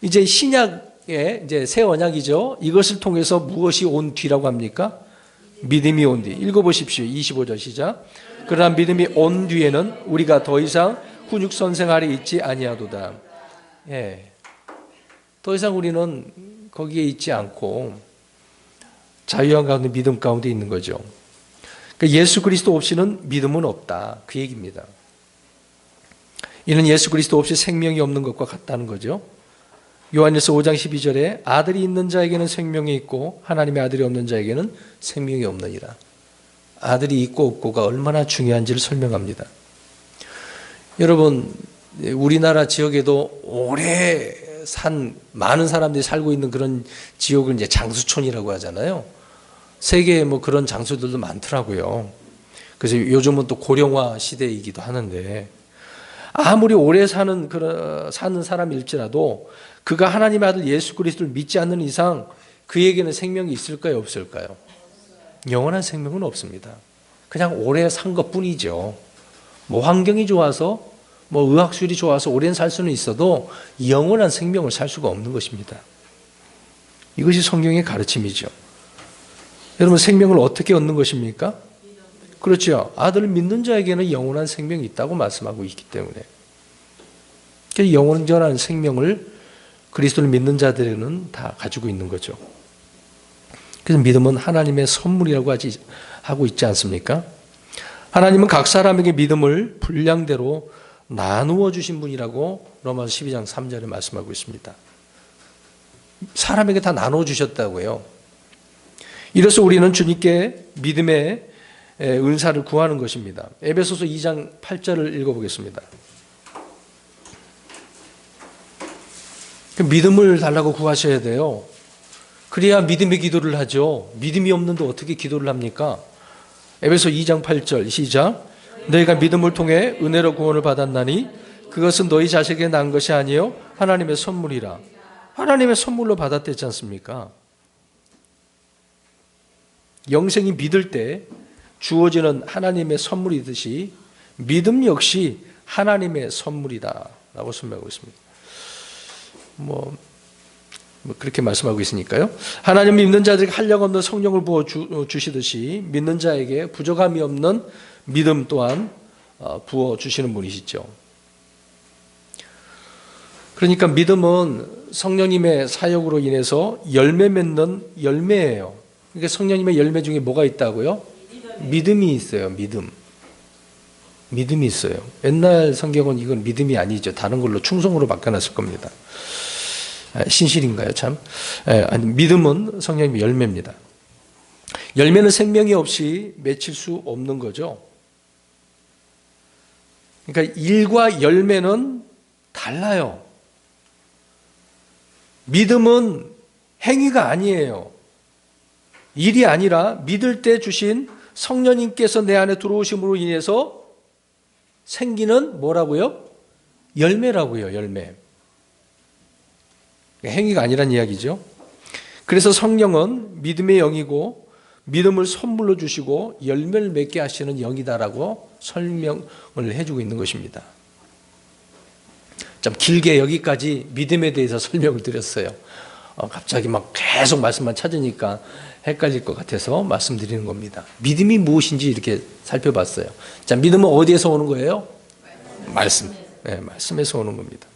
이제 신약의 이제 새 언약이죠. 이것을 통해서 무엇이 온 뒤라고 합니까? 믿음이 온 뒤. 읽어보십시오. 25절 시작. 그러나 믿음이 온 뒤에는 우리가 더 이상 훈육 선생 아래 있지 아니하도다. 예. 더 이상 우리는 거기에 있지 않고 자유한 가운데 믿음 가운데 있는 거죠. 그러니까 예수 그리스도 없이는 믿음은 없다. 그 얘기입니다. 이는 예수 그리스도 없이 생명이 없는 것과 같다는 거죠. 요한일서 5장 12절에 아들이 있는 자에게는 생명이 있고 하나님의 아들이 없는 자에게는 생명이 없느니라. 아들이 있고 없고가 얼마나 중요한지를 설명합니다. 여러분, 우리나라 지역에도 오래 산 많은 사람들이 살고 있는 그런 지역을 이제 장수촌이라고 하잖아요. 세계에 뭐 그런 장수들도 많더라고요. 그래서 요즘은 또 고령화 시대이기도 하는데 아무리 오래 사는 사람일지라도 그가 하나님의 아들 예수 그리스도를 믿지 않는 이상 그에게는 생명이 있을까요, 없을까요? 영원한 생명은 없습니다. 그냥 오래 산 것뿐이죠. 뭐 환경이 좋아서 뭐 의학술이 좋아서 오래 살 수는 있어도 영원한 생명을 살 수가 없는 것입니다. 이것이 성경의 가르침이죠. 여러분, 생명을 어떻게 얻는 것입니까? 그렇죠. 아들을 믿는 자에게는 영원한 생명이 있다고 말씀하고 있기 때문에 영원한 생명을 그리스도를 믿는 자들에게는 다 가지고 있는 거죠. 그래서 믿음은 하나님의 선물이라고 하고 있지 않습니까? 하나님은 각 사람에게 믿음을 분량대로 나누어 주신 분이라고 로마서 12장 3절에 말씀하고 있습니다. 사람에게 다 나누어 주셨다고요. 이래서 우리는 주님께 믿음의 은사를 구하는 것입니다. 에베소서 2장 8절을 읽어보겠습니다. 믿음을 달라고 구하셔야 돼요. 그래야 믿음의 기도를 하죠. 믿음이 없는데 어떻게 기도를 합니까? 에베소 2장 8절 시작. 너희가 믿음을 통해 은혜로 구원을 받았나니 그것은 너희 자식에게 난 것이 아니요 하나님의 선물이라. 하나님의 선물로 받았댔지 않습니까? 영생이 믿을 때 주어지는 하나님의 선물이듯이 믿음 역시 하나님의 선물이다라고 설명하고 있습니다. 뭐 그렇게 말씀하고 있으니까요. 하나님 믿는 자들에게 한량없는 성령을 부어 주시듯이 믿는 자에게 부족함이 없는 믿음 또한 부어 주시는 분이시죠. 그러니까 믿음은 성령님의 사역으로 인해서 열매 맺는 열매예요. 그러니까 성령님의 열매 중에 뭐가 있다고요? 믿음이 있어요. 믿음이 있어요. 옛날 성경은 이건 믿음이 아니죠. 다른 걸로 충성으로 바꿔놨을 겁니다. 신실인가요, 참? 아니, 믿음은 성령님의 열매입니다. 열매는 생명이 없이 맺힐 수 없는 거죠. 그러니까 일과 열매는 달라요. 믿음은 행위가 아니에요. 일이 아니라 믿을 때 주신 성령님께서 내 안에 들어오심으로 인해서 생기는 뭐라고요? 열매라고요, 열매. 행위가 아니란 이야기죠. 그래서 성령은 믿음의 영이고 믿음을 선물로 주시고 열매를 맺게 하시는 영이다라고 설명을 해주고 있는 것입니다. 좀 길게 여기까지 믿음에 대해서 설명을 드렸어요. 갑자기 막 계속 말씀만 찾으니까 헷갈릴 것 같아서 말씀드리는 겁니다. 믿음이 무엇인지 이렇게 살펴봤어요. 자, 믿음은 어디에서 오는 거예요? 말씀. 네, 말씀에서 오는 겁니다.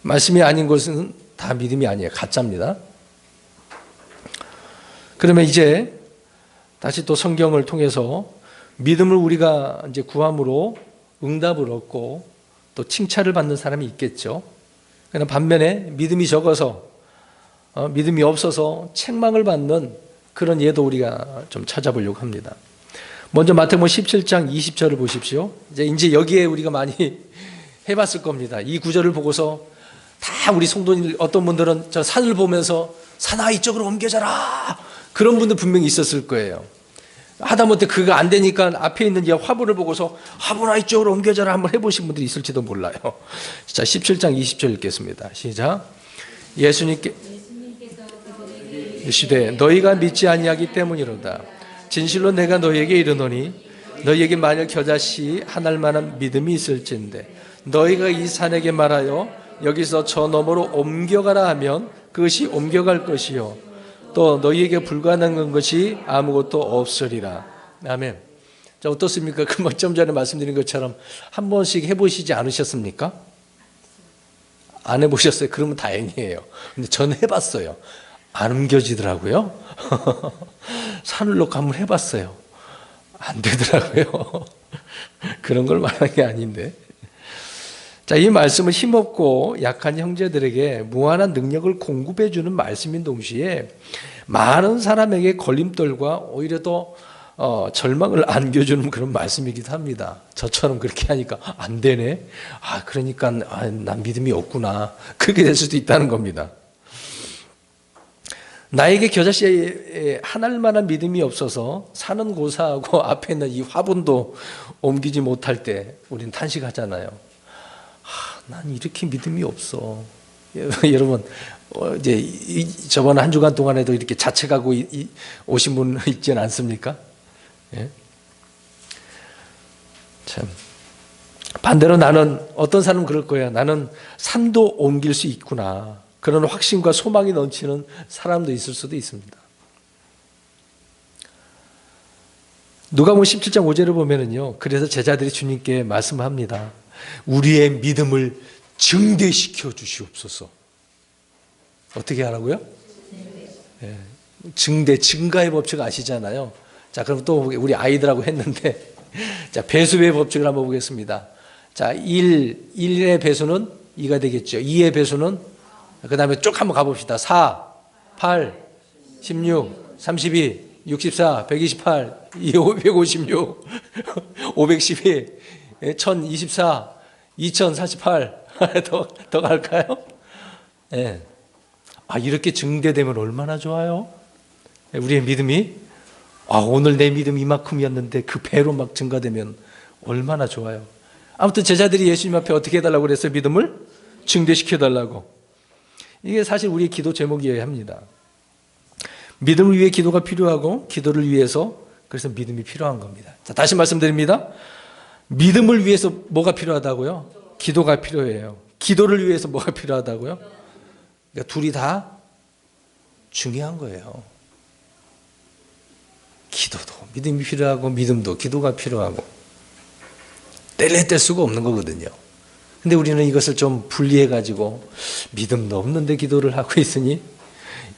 말씀이 아닌 것은 다 믿음이 아니에요. 가짜입니다. 그러면 이제 다시 또 성경을 통해서 믿음을 우리가 이제 구함으로 응답을 얻고 또 칭찬을 받는 사람이 있겠죠. 그러나 반면에 믿음이 적어서 믿음이 없어서 책망을 받는 그런 예도 우리가 좀 찾아보려고 합니다. 먼저 마태복음 17장 20절을 보십시오. 이제 여기에 우리가 많이 해봤을 겁니다. 이 구절을 보고서 다 우리 성도님들 어떤 분들은 저 산을 보면서 산아 이쪽으로 옮겨져라 그런 분들 분명히 있었을 거예요. 하다못해 그거 안 되니까 앞에 있는 이 화분을 보고서 화분아 이쪽으로 옮겨져라 한번 해보신 분들이 있을지도 몰라요. 자, 17장 20절 읽겠습니다. 시작. 예수님께서 이르시되 너희가 믿지 아니하기 때문이로다. 진실로 내가 너희에게 이르노니 너희에게 만일 겨자씨 한 알만한 믿음이 있을진데 너희가 이 산에게 말하여 여기서 저 너머로 옮겨가라 하면 그것이 옮겨갈 것이요 또 너희에게 불가능한 것이 아무것도 없으리라. 아멘. 자, 어떻습니까? 그 좀 전에 말씀드린 것처럼 한 번씩 해보시지 않으셨습니까? 안 해보셨어요? 그러면 다행이에요. 근데 저는 해봤어요. 안 옮겨지더라고요. 산을 놓고 한번 해봤어요. 안 되더라고요. 그런 걸 말하는 게 아닌데. 자, 이 말씀은 힘없고 약한 형제들에게 무한한 능력을 공급해 주는 말씀인 동시에 많은 사람에게 걸림돌과 오히려 더 절망을 안겨주는 그런 말씀이기도 합니다. 저처럼 그렇게 하니까 안 되네. 그러니까 난 믿음이 없구나. 그렇게 될 수도 있다는 겁니다. 나에게 겨자씨에 한 알만한 믿음이 없어서 산은 고사하고 앞에 있는 이 화분도 옮기지 못할 때 우리는 탄식하잖아요. 난 이렇게 믿음이 없어. 여러분, 이제 저번 한 주간 동안에도 이렇게 자책하고 오신 분 있지는 않습니까? 예? 참. 반대로 나는, 어떤 사람은 그럴 거야. 나는 산도 옮길 수 있구나. 그런 확신과 소망이 넘치는 사람도 있을 수도 있습니다. 누가복음 17장 5절을 보면은요. 그래서 제자들이 주님께 말씀합니다. 우리의 믿음을 증대시켜 주시옵소서. 어떻게 하라고요? 예. 증가의 법칙 아시잖아요. 자, 그럼 또 우리 아이들하고 했는데, 자, 배수의 법칙을 한번 보겠습니다. 자, 1의 배수는 2가 되겠죠. 2의 배수는, 그 다음에 쭉 한번 가봅시다. 4, 8, 16, 32, 64, 128, 556, 512, 1024, 2048. 더 갈까요? 예. 아, 이렇게 증대되면 얼마나 좋아요? 우리의 믿음이, 아, 오늘 내 믿음 이만큼이었는데 그 배로 막 증가되면 얼마나 좋아요. 아무튼 제자들이 예수님 앞에 어떻게 해달라고 그랬어요? 믿음을 증대시켜달라고. 이게 사실 우리의 기도 제목이어야 합니다. 믿음을 위해 기도가 필요하고 기도를 위해서 그래서 믿음이 필요한 겁니다. 자, 다시 말씀드립니다. 믿음을 위해서 뭐가 필요하다고요? 기도가 필요해요. 기도를 위해서 뭐가 필요하다고요? 그러니까 둘이 다 중요한 거예요. 기도도 믿음이 필요하고 믿음도 기도가 필요하고 뗄래 뗄 수가 없는 거거든요. 근데 우리는 이것을 좀 분리해 가지고 믿음도 없는데 기도를 하고 있으니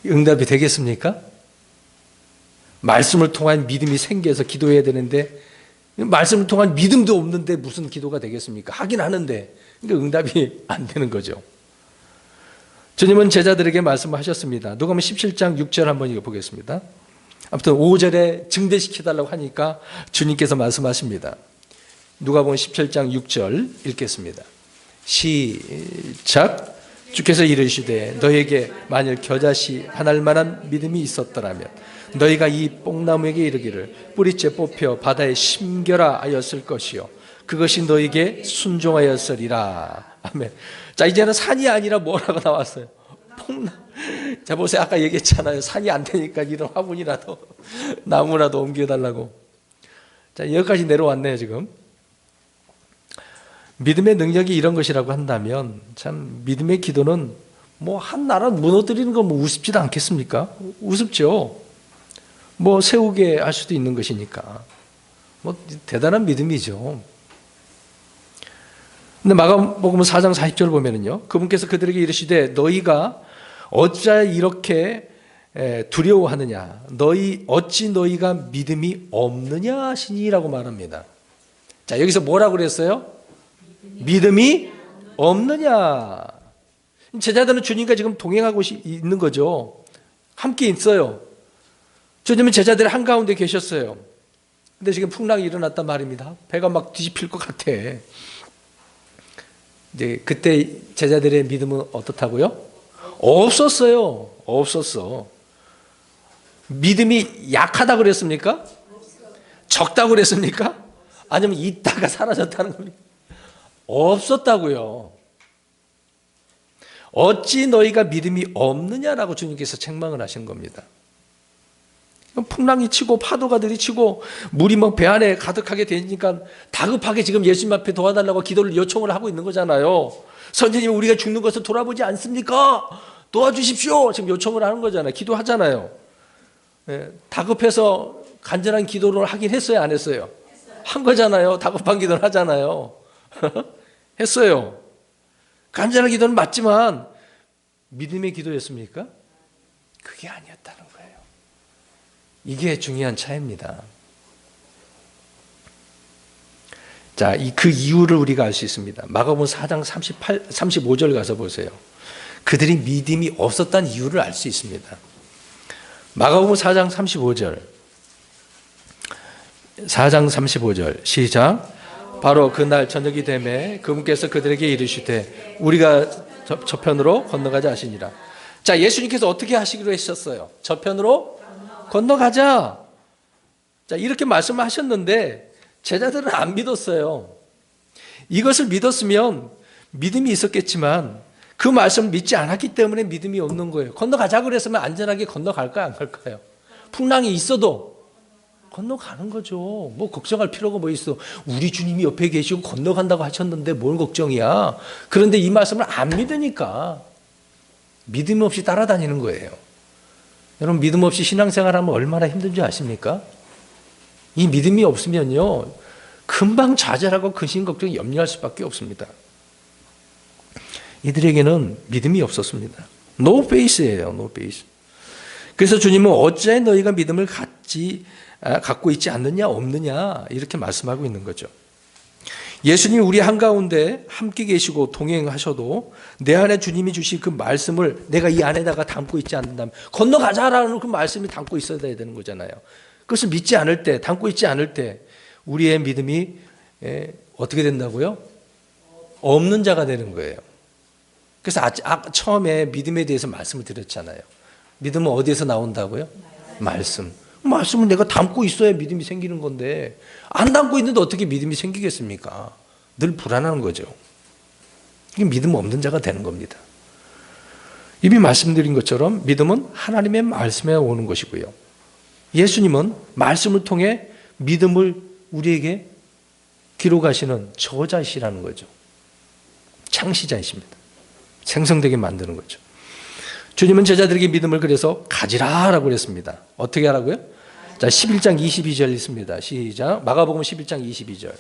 응답이 되겠습니까? 말씀을 통한 믿음이 생겨서 기도해야 되는데 말씀을 통한 믿음도 없는데 무슨 기도가 되겠습니까? 하긴 하는데 그러니까 응답이 안 되는 거죠. 주님은 제자들에게 말씀하셨습니다. 누가복음 17장 6절 한번 읽어보겠습니다. 아무튼 5절에 증대시켜달라고 하니까 주님께서 말씀하십니다. 누가복음 17장 6절 읽겠습니다. 시작. 주께서 이르시되 너에게 만일 겨자씨 하나일 만한 믿음이 있었더라면 너희가 이 뽕나무에게 이르기를 뿌리째 뽑혀 바다에 심겨라 하였을 것이요 그것이 너에게 순종하였으리라. 아멘. 자, 이제는 산이 아니라 뭐라고 나왔어요? 뽕나무. 자, 보세요. 아까 얘기했잖아요. 산이 안 되니까 이런 화분이라도 나무라도 옮겨달라고. 자, 여기까지 내려왔네요 지금. 믿음의 능력이 이런 것이라고 한다면 참 믿음의 기도는 뭐 한 나라 무너뜨리는 거 뭐 우습지도 않겠습니까? 우습죠. 뭐 세우게 할 수도 있는 것이니까 뭐 대단한 믿음이죠. 근데 마가복음 4장 40절 보면은요, 그분께서 그들에게 이르시되 너희가 어찌 이렇게 두려워하느냐, 어찌 너희가 믿음이 없느냐 하시니라고 말합니다. 자, 여기서 뭐라고 그랬어요? 믿음이 없느냐. 제자들은 주님과 지금 동행하고 있는 거죠. 함께 있어요. 주님은 제자들 한가운데 계셨어요. 근데 지금 풍랑이 일어났단 말입니다. 배가 막 뒤집힐 것 같아. 이제 그때 제자들의 믿음은 어떻다고요? 없었어요. 없었어. 믿음이 약하다고 그랬습니까? 적다고 그랬습니까? 아니면 있다가 사라졌다는 겁니까? 없었다고요. 어찌 너희가 믿음이 없느냐라고 주님께서 책망을 하신 겁니다. 풍랑이 치고 파도가 들이치고 물이 막 배 안에 가득하게 되니까 다급하게 지금 예수님 앞에 도와달라고 기도를 요청을 하고 있는 거잖아요. 선생님, 우리가 죽는 것을 돌아보지 않습니까? 도와주십시오. 지금 요청을 하는 거잖아요. 기도하잖아요. 다급해서 간절한 기도를 하긴 했어요, 안 했어요? 한 거잖아요. 다급한 기도를 하잖아요. 했어요. 간절한 기도는 맞지만 믿음의 기도였습니까? 그게 아니었다는 거예요. 이게 중요한 차이입니다. 자, 그 이유를 우리가 알 수 있습니다. 마가복음 4장 35절 가서 보세요. 그들이 믿음이 없었다는 이유를 알 수 있습니다. 마가복음 4장 35절. 4장 35절 시작. 바로 그날 저녁이 되매 그분께서 그들에게 이르시되 우리가 저편으로 건너가자 하시니라. 자, 예수님께서 어떻게 하시기로 하셨어요? 저편으로 건너가자. 자, 이렇게 말씀하셨는데 제자들은 안 믿었어요. 이것을 믿었으면 믿음이 있었겠지만 그 말씀을 믿지 않았기 때문에 믿음이 없는 거예요. 건너가자 그랬으면 안전하게 건너갈까요, 안 갈까요? 풍랑이 있어도 건너가는 거죠. 뭐 걱정할 필요가 뭐 있어. 우리 주님이 옆에 계시고 건너간다고 하셨는데 뭘 걱정이야. 그런데 이 말씀을 안 믿으니까 믿음 없이 따라다니는 거예요. 여러분, 믿음 없이 신앙생활하면 얼마나 힘든지 아십니까? 이 믿음이 없으면요, 금방 좌절하고 근심 걱정 염려할 수밖에 없습니다. 이들에게는 믿음이 없었습니다. No faith예요. No faith. 그래서 주님은 어찌 너희가 믿음을 갖고 있지 않느냐 없느냐 이렇게 말씀하고 있는 거죠. 예수님이 우리 한가운데 함께 계시고 동행하셔도 내 안에 주님이 주신 그 말씀을 내가 이 안에다가 담고 있지 않는다면 건너가자라는 그 말씀이 담고 있어야 되는 거잖아요. 그것을 믿지 않을 때, 담고 있지 않을 때 우리의 믿음이 어떻게 된다고요? 없는 자가 되는 거예요. 그래서 처음에 믿음에 대해서 말씀을 드렸잖아요. 믿음은 어디에서 나온다고요? 말씀. 말씀은 내가 담고 있어야 믿음이 생기는 건데 안 담고 있는데 어떻게 믿음이 생기겠습니까? 늘 불안한 거죠. 이게 믿음 없는 자가 되는 겁니다. 이미 말씀드린 것처럼 믿음은 하나님의 말씀에 오는 것이고요. 예수님은 말씀을 통해 믿음을 우리에게 기록하시는 저자이시라는 거죠. 창시자이십니다. 생성되게 만드는 거죠. 주님은 제자들에게 믿음을 그래서 가지라라고 그랬습니다. 어떻게 하라고요? 자, 11장 22절 있습니다. 시작. 마가복음 11장 22절.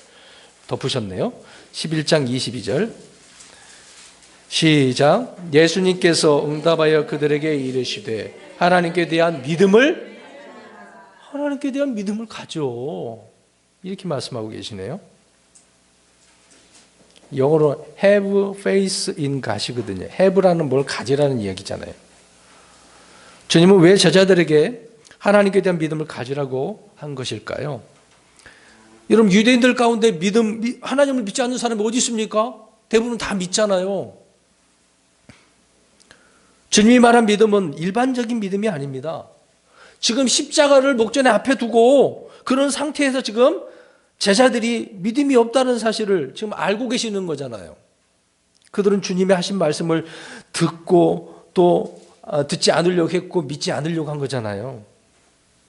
덮으셨네요. 11장 22절. 시작. 예수님께서 응답하여 그들에게 이르시되 하나님께 대한 믿음을 가져. 이렇게 말씀하고 계시네요. 영어로 have faith in God이거든요. have라는 뭘 가지라는 이야기잖아요. 주님은 왜 제자들에게 하나님께 대한 믿음을 가지라고 한 것일까요? 여러분, 유대인들 가운데 하나님을 믿지 않는 사람이 어디 있습니까? 대부분 다 믿잖아요. 주님이 말한 믿음은 일반적인 믿음이 아닙니다. 지금 십자가를 목전에 앞에 두고 그런 상태에서 지금 제자들이 믿음이 없다는 사실을 지금 알고 계시는 거잖아요. 그들은 주님이 하신 말씀을 듣고 또 듣지 않으려고 했고 믿지 않으려고 한 거잖아요.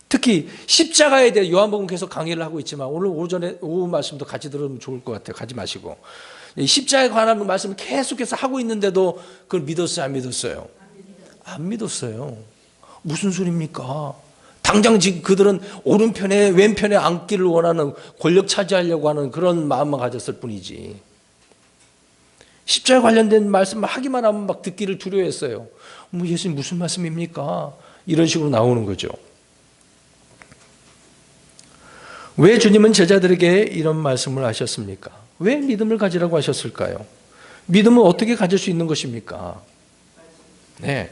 특히 십자가에 대해 요한복음 계속 강의를 하고 있지만 오늘 오후 말씀도 같이 들으면 좋을 것 같아요. 가지 마시고. 십자가에 관한 말씀을 계속해서 하고 있는데도 그걸 믿었어요, 안 믿었어요? 안 믿었어요. 무슨 소리입니까? 당장 지금 그들은 오른편에 왼편에 앉기를 원하는, 권력 차지하려고 하는 그런 마음만 가졌을 뿐이지. 십자가 관련된 말씀을 하기만 하면 막 듣기를 두려워했어요. 예수님 무슨 말씀입니까? 이런 식으로 나오는 거죠. 왜 주님은 제자들에게 이런 말씀을 하셨습니까? 왜 믿음을 가지라고 하셨을까요? 믿음은 어떻게 가질 수 있는 것입니까? 네.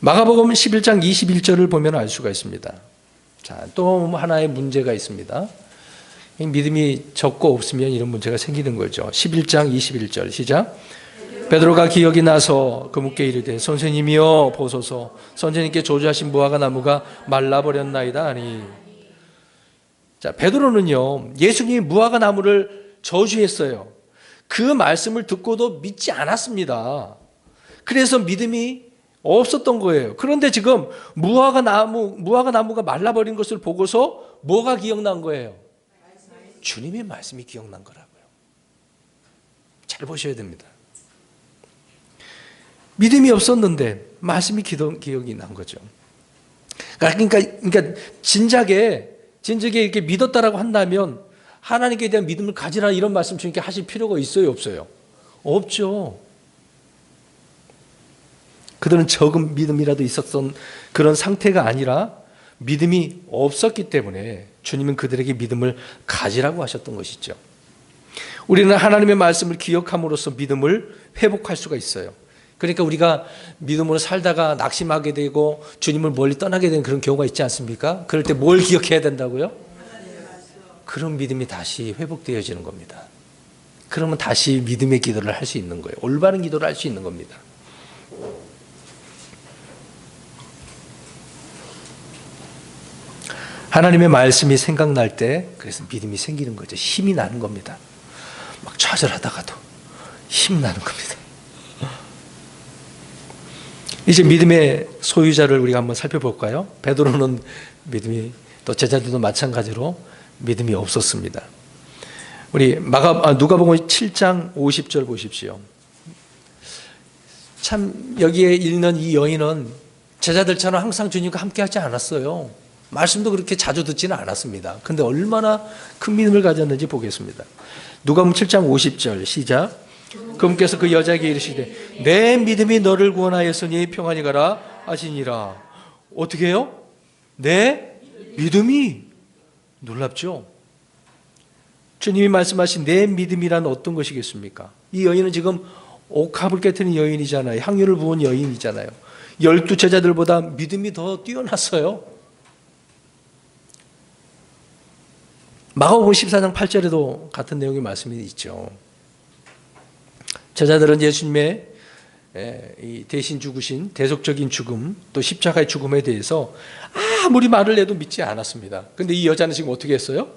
마가복음 11장 21절을 보면 알 수가 있습니다. 자, 또 하나의 문제가 있습니다. 믿음이 적고 없으면 이런 문제가 생기는 거죠. 11장 21절 시작. 베드로가 기억이 나서 그분께 이르되 선생님이여 보소서 선생님께 저주하신 무화과 나무가 말라버렸나이다 하니. 자, 베드로는요, 예수님이 무화과 나무를 저주했어요. 그 말씀을 듣고도 믿지 않았습니다. 그래서 믿음이 없었던 거예요. 그런데 지금 무화과 나무가 말라버린 것을 보고서 뭐가 기억난 거예요? 주님의 말씀이 기억난 거라고요. 잘 보셔야 됩니다. 믿음이 없었는데 말씀이 기억이 난 거죠. 그러니까 진작에 이렇게 믿었다라고 한다면 하나님께 대한 믿음을 가지라 이런 말씀 주님께 하실 필요가 있어요, 없어요? 없죠. 그들은 적은 믿음이라도 있었던 그런 상태가 아니라 믿음이 없었기 때문에 주님은 그들에게 믿음을 가지라고 하셨던 것이죠. 우리는 하나님의 말씀을 기억함으로써 믿음을 회복할 수가 있어요. 그러니까 우리가 믿음으로 살다가 낙심하게 되고 주님을 멀리 떠나게 되는 그런 경우가 있지 않습니까? 그럴 때 뭘 기억해야 된다고요? 그런 믿음이 다시 회복되어지는 겁니다. 그러면 다시 믿음의 기도를 할 수 있는 거예요. 올바른 기도를 할 수 있는 겁니다. 하나님의 말씀이 생각날 때 그래서 믿음이 생기는 거죠. 힘이 나는 겁니다. 막 좌절하다가도 힘나는 겁니다. 이제 믿음의 소유자를 우리가 한번 살펴볼까요? 베드로는 믿음이, 또 제자들도 마찬가지로 믿음이 없었습니다. 우리 누가복음 7장 50절 보십시오. 참 여기에 읽는 이 여인은 제자들처럼 항상 주님과 함께하지 않았어요. 말씀도 그렇게 자주 듣지는 않았습니다. 그런데 얼마나 큰 믿음을 가졌는지 보겠습니다. 누가복음 7장 50절 시작. 그분께서 그 여자에게 이르시되 내 믿음이 너를 구원하였으니 평안히 가라 하시니라. 어떻게 해요? 내 믿음이. 놀랍죠? 주님이 말씀하신 내 믿음이란 어떤 것이겠습니까? 이 여인은 지금 옥합을 깨트린 여인이잖아요. 향유를 부은 여인이잖아요. 12 제자들보다 믿음이 더 뛰어났어요. 마가복음 14장 8절에도 같은 내용의 말씀이 있죠. 제자들은 예수님의 이 대신 죽으신 대속적인 죽음, 또 십자가의 죽음에 대해서 아무리 말을 해도 믿지 않았습니다. 그런데 이 여자는 지금 어떻게 했어요?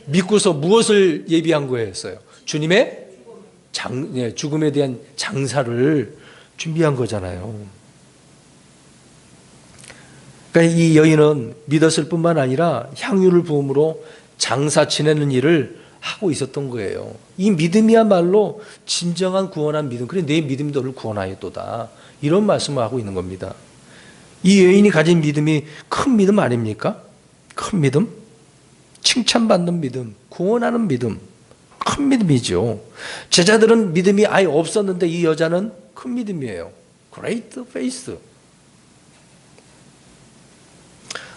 믿고서 무엇을 예비한 거였어요? 주님의 죽음에 대한 장사를 준비한 거잖아요. 그러니까 이 여인은 믿었을 뿐만 아니라 향유를 부음으로 장사 지내는 일을 하고 있었던 거예요. 이 믿음이야말로 진정한 구원한 믿음. 그래, 내 믿음이 너를 구원하였도다. 이런 말씀을 하고 있는 겁니다. 이 여인이 가진 믿음이 큰 믿음 아닙니까? 큰 믿음? 칭찬받는 믿음, 구원하는 믿음, 큰 믿음이죠. 제자들은 믿음이 아예 없었는데 이 여자는 큰 믿음이에요. Great faith.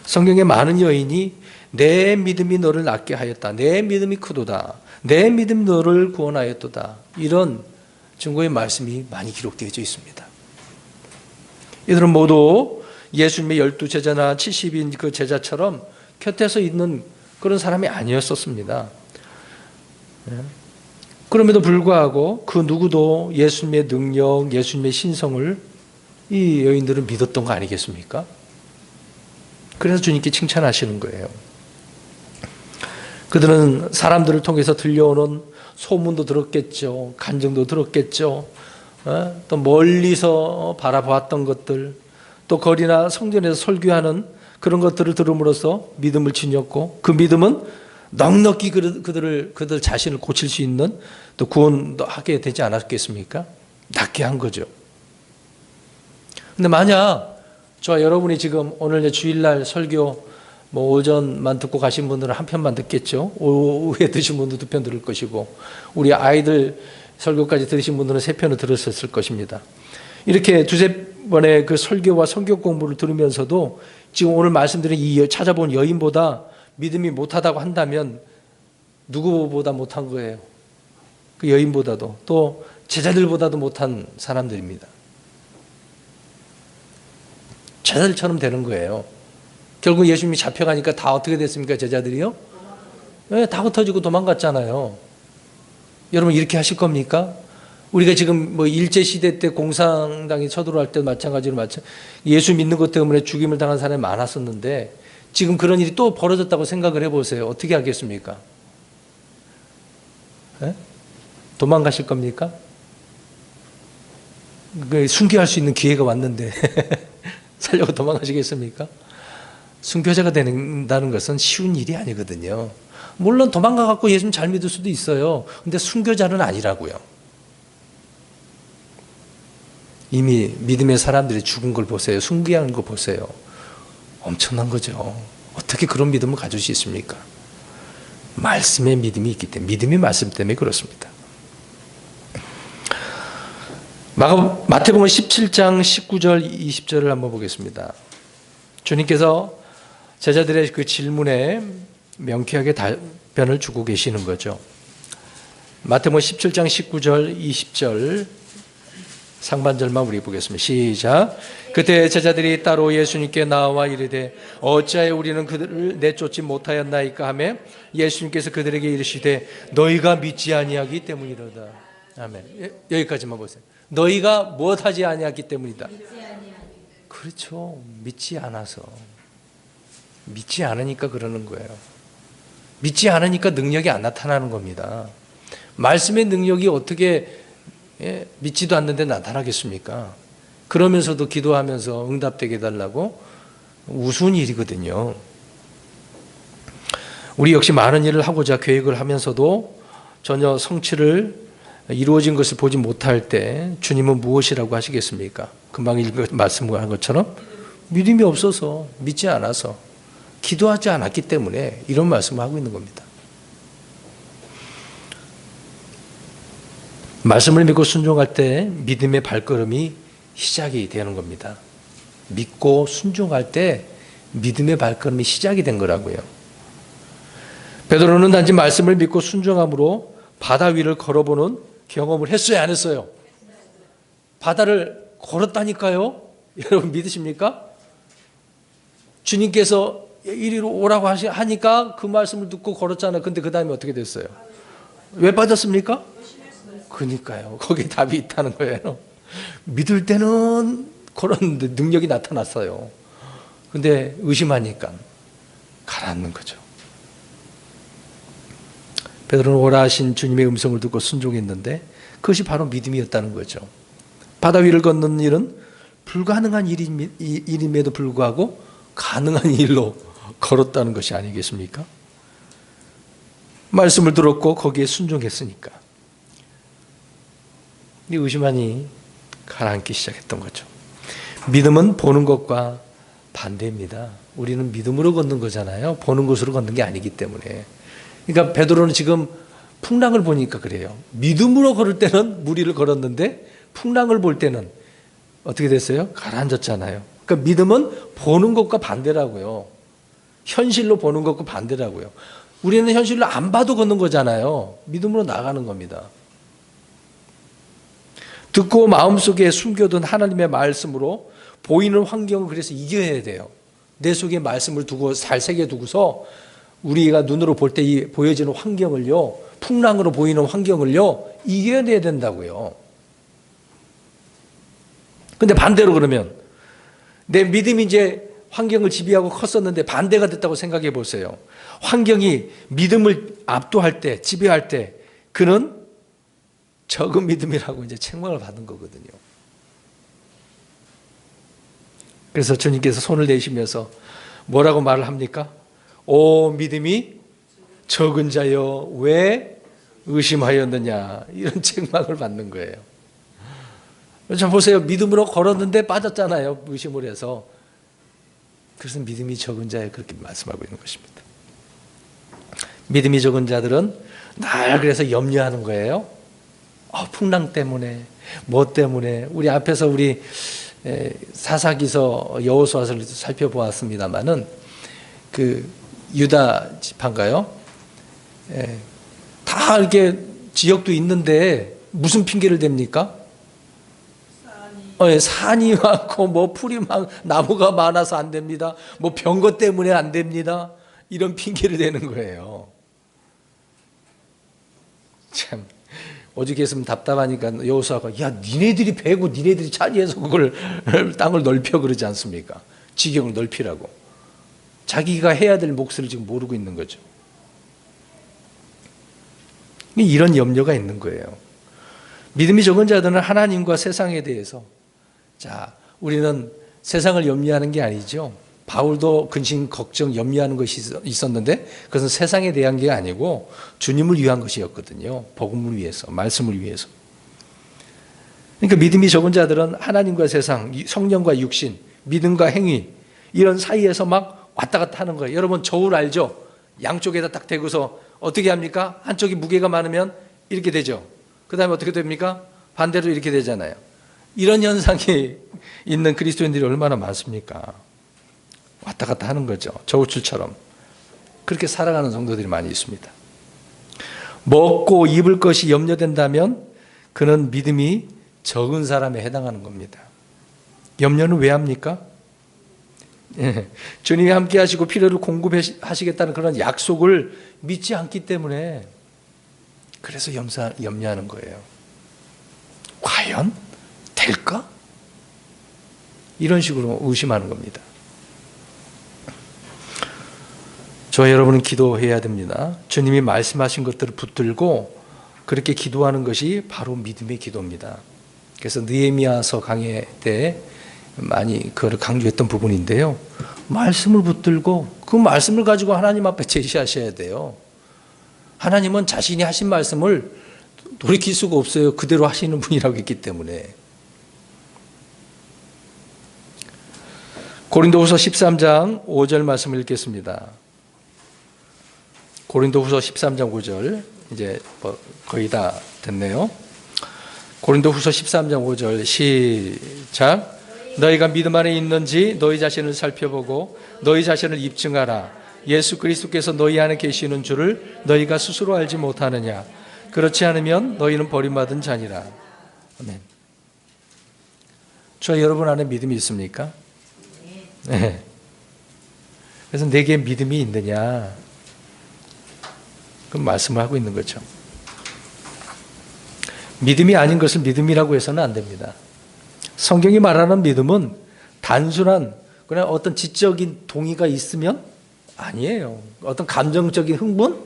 성경에 많은 여인이 내 믿음이 너를 낫게 하였다. 내 믿음이 크도다. 내 믿음이 너를 구원하였도다. 이런 증거의 말씀이 많이 기록되어져 있습니다. 이들은 모두 예수님의 12 제자나 70인 그 제자처럼 곁에서 있는 그런 사람이 아니었었습니다. 그럼에도 불구하고 그 누구도 예수님의 능력, 예수님의 신성을 이 여인들은 믿었던 거 아니겠습니까? 그래서 주님께 칭찬하시는 거예요. 그들은 사람들을 통해서 들려오는 소문도 들었겠죠. 간증도 들었겠죠. 또 멀리서 바라보았던 것들, 또 거리나 성전에서 설교하는 그런 것들을 들음으로써 믿음을 지녔고, 그 믿음은 넉넉히 그들 자신을 고칠 수 있는 또 구원도 하게 되지 않았겠습니까? 낫게 한 거죠. 근데 만약 저와 여러분이 지금 오늘 주일날 설교 오전만 듣고 가신 분들은 한 편만 듣겠죠. 오후에 드신 분도 2편 들을 것이고, 우리 아이들 설교까지 들으신 분들은 3편을 들으셨을 것입니다. 이렇게 2-3번의 그 설교와 성경 공부를 들으면서도 지금 오늘 말씀드린 이 찾아본 여인보다 믿음이 못하다고 한다면 누구보다 못한 거예요. 그 여인보다도, 또 제자들보다도 못한 사람들입니다. 제자들처럼 되는 거예요. 결국 예수님이 잡혀가니까 다 어떻게 됐습니까? 제자들이요? 네, 다 흩어지고 도망갔잖아요. 여러분 이렇게 하실 겁니까? 우리가 지금 일제시대 때 공산당이 쳐들어갈 때 마찬가지로 예수 믿는 것 때문에 죽임을 당한 사람이 많았었는데, 지금 그런 일이 또 벌어졌다고 생각을 해보세요. 어떻게 하겠습니까? 네? 도망가실 겁니까? 순교할 수 있는 기회가 왔는데 살려고 도망가시겠습니까? 순교자가 된다는 것은 쉬운 일이 아니거든요. 물론 도망가갖고 예수님 잘 믿을 수도 있어요. 근데 순교자는 아니라고요. 이미 믿음의 사람들이 죽은 걸 보세요. 순교하는 거 보세요. 엄청난 거죠. 어떻게 그런 믿음을 가질 수 있습니까? 말씀의 믿음이 있기 때문에, 믿음이 말씀 때문에 그렇습니다. 마태복음 17장 19절 20절을 한번 보겠습니다. 주님께서 제자들의 그 질문에 명쾌하게 답변을 주고 계시는 거죠. 마태복음 17장 19절 20절 상반절만 우리 보겠습니다. 시작. 그때 제자들이 따로 예수님께 나와 이르되 어찌하여 우리는 그들을 내쫓지 못하였나이까 하며 예수님께서 그들에게 이르시되 너희가 믿지 아니하기 때문이로다. 아멘. 여기까지만 보세요. 너희가 무엇하지 아니하기 때문이다. 그렇죠. 믿지 않아서. 믿지 않으니까 그러는 거예요. 믿지 않으니까 능력이 안 나타나는 겁니다. 말씀의 능력이 어떻게 예, 믿지도 않는데 나타나겠습니까? 그러면서도 기도하면서 응답되게 해달라고 우스운 일이거든요. 우리 역시 많은 일을 하고자 계획을 하면서도 전혀 성취를 이루어진 것을 보지 못할 때 주님은 무엇이라고 하시겠습니까? 금방 말씀한 것처럼 믿음이 없어서, 믿지 않아서, 기도하지 않았기 때문에 이런 말씀을 하고 있는 겁니다. 말씀을 믿고 순종할 때 믿음의 발걸음이 시작이 되는 겁니다. 믿고 순종할 때 믿음의 발걸음이 시작이 된 거라고요. 베드로는 단지 말씀을 믿고 순종함으로 바다 위를 걸어보는 경험을 했어요, 안 했어요? 바다를 걸었다니까요. 여러분 믿으십니까? 주님께서 이리로 오라고 하니까 그 말씀을 듣고 걸었잖아요. 근데 그 다음에 어떻게 됐어요? 왜 빠졌습니까? 그러니까요. 거기에 답이 있다는 거예요. 믿을 때는 걸었는데 능력이 나타났어요. 근데 의심하니까 가라앉는 거죠. 베드로는 오라 하신 주님의 음성을 듣고 순종했는데 그것이 바로 믿음이었다는 거죠. 바다 위를 걷는 일은 불가능한 일임에도 불구하고 가능한 일로 걸었다는 것이 아니겠습니까? 말씀을 들었고 거기에 순종했으니까. 이 의심하니 가라앉기 시작했던 거죠. 믿음은 보는 것과 반대입니다. 우리는 믿음으로 걷는 거잖아요. 보는 것으로 걷는 게 아니기 때문에. 그러니까 베드로는 지금 풍랑을 보니까 그래요. 믿음으로 걸을 때는 무리를 걸었는데 풍랑을 볼 때는 어떻게 됐어요? 가라앉았잖아요. 그러니까 믿음은 보는 것과 반대라고요. 현실로 보는 것과 반대라고요. 우리는 현실로 안 봐도 걷는 거잖아요. 믿음으로 나가는 겁니다. 듣고 마음속에 숨겨둔 하나님의 말씀으로 보이는 환경을 그래서 이겨야 돼요. 내 속에 말씀을 두고 잘 새겨두고서 우리가 눈으로 볼 때 보여지는 환경을요, 풍랑으로 보이는 환경을요, 이겨내야 된다고요. 근데 반대로 그러면 내 믿음이 이제 환경을 지배하고 컸었는데 반대가 됐다고 생각해 보세요. 환경이 믿음을 압도할 때, 지배할 때 그는 적은 믿음이라고 이제 책망을 받은 거거든요. 그래서 주님께서 손을 내시면서 뭐라고 말을 합니까? 오 믿음이 적은 자여 왜 의심하였느냐, 이런 책망을 받는 거예요. 자 보세요. 믿음으로 걸었는데 빠졌잖아요. 의심을 해서. 그래서 믿음이 적은 자여 그렇게 말씀하고 있는 것입니다. 믿음이 적은 자들은 날 그래서 염려하는 거예요. 풍랑 때문에, 뭐 때문에. 우리 앞에서 우리 사사기서 여호수아서를 살펴보았습니다마는 그 유다 지파인가요? 다 이렇게 지역도 있는데 무슨 핑계를 댑니까? 산이 많고 뭐 풀이 많고 나무가 많아서 안 됩니다. 뭐 병거 때문에 안 됩니다. 이런 핑계를 대는 거예요. 참 오죽 했으면 답답하니까 여호수아가 야 니네들이 베고 니네들이 차지해서 그걸 땅을 넓혀 그러지 않습니까? 지경을 넓히라고. 자기가 해야 될 몫을 지금 모르고 있는 거죠. 이런 염려가 있는 거예요. 믿음이 적은 자들은 하나님과 세상에 대해서, 자 우리는 세상을 염려하는 게 아니죠. 바울도 근심, 걱정, 염려하는 것이 있었는데 그것은 세상에 대한 게 아니고 주님을 위한 것이었거든요. 복음을 위해서, 말씀을 위해서. 그러니까 믿음이 적은 자들은 하나님과 세상, 성령과 육신, 믿음과 행위 이런 사이에서 막 왔다 갔다 하는 거예요. 여러분 저울 알죠? 양쪽에다 딱 대고서 어떻게 합니까? 한쪽이 무게가 많으면 이렇게 되죠. 그 다음에 어떻게 됩니까? 반대로 이렇게 되잖아요. 이런 현상이 있는 그리스도인들이 얼마나 많습니까? 왔다 갔다 하는 거죠. 저울줄처럼. 그렇게 살아가는 성도들이 많이 있습니다. 먹고 입을 것이 염려된다면 그는 믿음이 적은 사람에 해당하는 겁니다. 염려는 왜 합니까? 주님이 함께 하시고 필요를 공급하시겠다는 그런 약속을 믿지 않기 때문에 그래서 염려하는 거예요. 과연 될까? 이런 식으로 의심하는 겁니다. 저와 여러분은 기도해야 됩니다. 주님이 말씀하신 것들을 붙들고 그렇게 기도하는 것이 바로 믿음의 기도입니다. 그래서 느헤미야서 강해 때 많이 그걸 강조했던 부분인데요. 말씀을 붙들고 그 말씀을 가지고 하나님 앞에 제시하셔야 돼요. 하나님은 자신이 하신 말씀을 돌이킬 수가 없어요. 그대로 하시는 분이라고 했기 때문에. 고린도후서 13장 5절 말씀을 읽겠습니다. 고린도후서 13장 5절, 이제 거의 다 됐네요. 고린도후서 13장 5절 시작. 너희가 믿음 안에 있는지 너희 자신을 살펴보고 너희 자신을 입증하라. 예수 그리스도께서 너희 안에 계시는 줄을 너희가 스스로 알지 못하느냐. 그렇지 않으면 너희는 버림받은 자니라. 아멘. 저 여러분 안에 믿음이 있습니까? 네. 그래서 내게 믿음이 있느냐? 그럼 말씀을 하고 있는 거죠. 믿음이 아닌 것을 믿음이라고 해서는 안 됩니다. 성경이 말하는 믿음은 단순한 그냥 어떤 지적인 동의가 있으면 아니에요. 어떤 감정적인 흥분?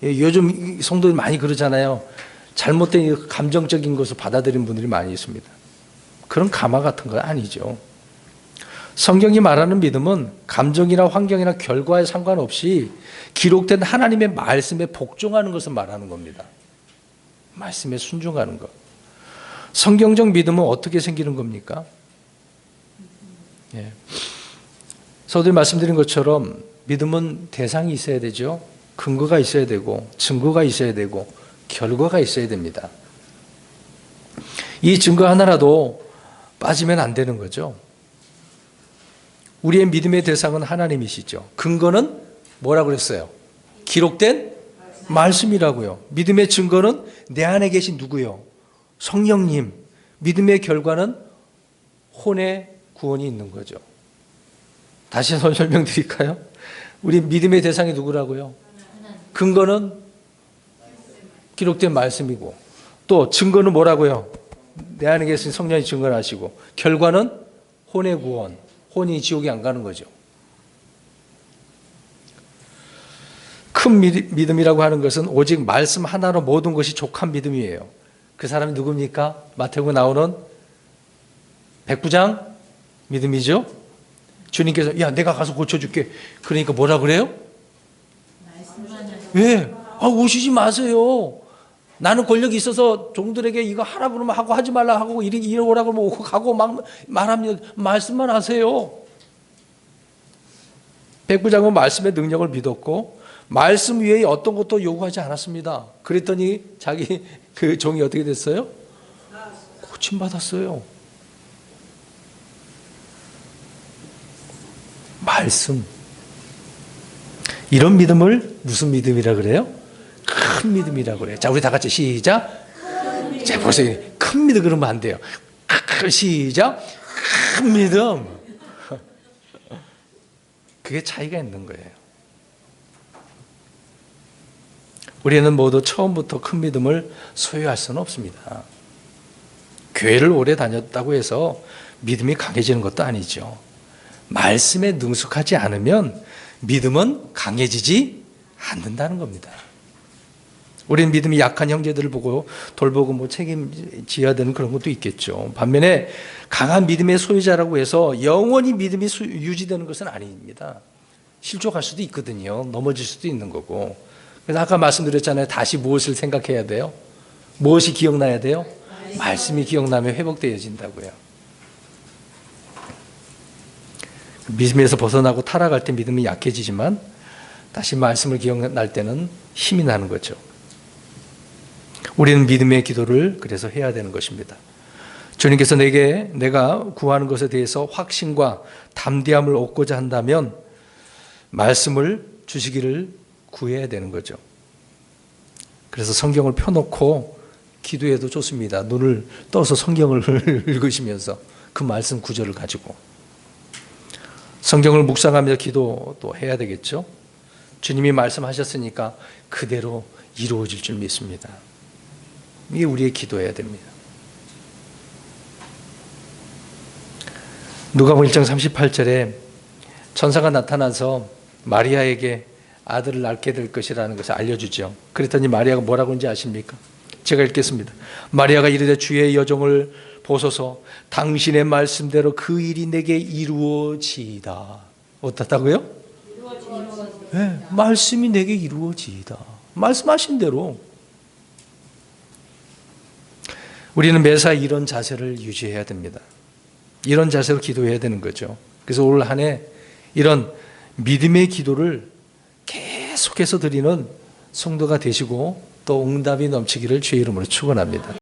요즘 성도들 많이 그러잖아요. 잘못된 감정적인 것을 받아들이는 분들이 많이 있습니다. 그런 감화 같은 건 아니죠. 성경이 말하는 믿음은 감정이나 환경이나 결과에 상관없이 기록된 하나님의 말씀에 복종하는 것을 말하는 겁니다. 말씀에 순종하는 것. 성경적 믿음은 어떻게 생기는 겁니까? 예. 서두에 말씀드린 것처럼 믿음은 대상이 있어야 되죠. 근거가 있어야 되고 증거가 있어야 되고 결과가 있어야 됩니다. 이 증거 하나라도 빠지면 안 되는 거죠. 우리의 믿음의 대상은 하나님이시죠. 근거는 뭐라고 그랬어요? 기록된 말씀이라고요. 믿음의 증거는 내 안에 계신 누구요? 성령님. 믿음의 결과는 혼의 구원이 있는 거죠. 다시 한번 설명드릴까요? 우리 믿음의 대상이 누구라고요? 근거는 기록된 말씀이고 또 증거는 뭐라고요? 내 안에 계신 성령이 증거를 하시고 결과는 혼의 구원. 혼이 지옥에 안 가는 거죠. 큰 믿음이라고 하는 것은 오직 말씀 하나로 모든 것이 족한 믿음이에요. 그 사람이 누굽니까? 마태복음에 나오는 백부장 믿음이죠. 주님께서 야 내가 가서 고쳐줄게. 그러니까 뭐라 그래요? 왜? 오시지 마세요. 나는 권력이 있어서 종들에게 이거 하라 그러면 하고 하지 말라 하고 이리 오라 그러면 오고 가고 막 말합니다. 말씀만 하세요. 백부장은 말씀의 능력을 믿었고 말씀 외에 어떤 것도 요구하지 않았습니다. 그랬더니 자기 그 종이 어떻게 됐어요? 고침받았어요. 말씀. 이런 믿음을 무슨 믿음이라 그래요? 큰 믿음이라고 그래요. 자, 우리 다 같이 시작. 자, 보세요. 큰 믿음 그러면 안 돼요. 시작. 큰 믿음. 그게 차이가 있는 거예요. 우리는 모두 처음부터 큰 믿음을 소유할 수는 없습니다. 교회를 오래 다녔다고 해서 믿음이 강해지는 것도 아니죠. 말씀에 능숙하지 않으면 믿음은 강해지지 않는다는 겁니다. 우리는 믿음이 약한 형제들을 보고 돌보고 책임져야 되는 그런 것도 있겠죠. 반면에 강한 믿음의 소유자라고 해서 영원히 믿음이 유지되는 것은 아닙니다. 실족할 수도 있거든요. 넘어질 수도 있는 거고. 그래서 아까 말씀드렸잖아요. 다시 무엇을 생각해야 돼요? 무엇이 기억나야 돼요? 말씀이 기억나면 회복되어진다고요. 믿음에서 벗어나고 타락할 때 믿음이 약해지지만 다시 말씀을 기억날 때는 힘이 나는 거죠. 우리는 믿음의 기도를 그래서 해야 되는 것입니다. 주님께서 내가 구하는 것에 대해서 확신과 담대함을 얻고자 한다면 말씀을 주시기를 구해야 되는 거죠. 그래서 성경을 펴놓고 기도해도 좋습니다. 눈을 떠서 성경을 읽으시면서 그 말씀 구절을 가지고 성경을 묵상하면서 기도도 해야 되겠죠. 주님이 말씀하셨으니까 그대로 이루어질 줄 믿습니다. 이게 우리의 기도해야 됩니다. 누가복음 1장 38절에 천사가 나타나서 마리아에게 아들을 낳게 될 것이라는 것을 알려주죠. 그랬더니 마리아가 뭐라고 하는지 아십니까? 제가 읽겠습니다. 마리아가 이르되 주의 여종을 보소서 당신의 말씀대로 그 일이 내게 이루어지이다. 어떻다고요? 네, 말씀이 내게 이루어지이다. 말씀하신 대로. 우리는 매사 이런 자세를 유지해야 됩니다. 이런 자세로 기도해야 되는 거죠. 그래서 올 한 해 이런 믿음의 기도를 계속해서 드리는 성도가 되시고 또 응답이 넘치기를 주의 이름으로 축원합니다.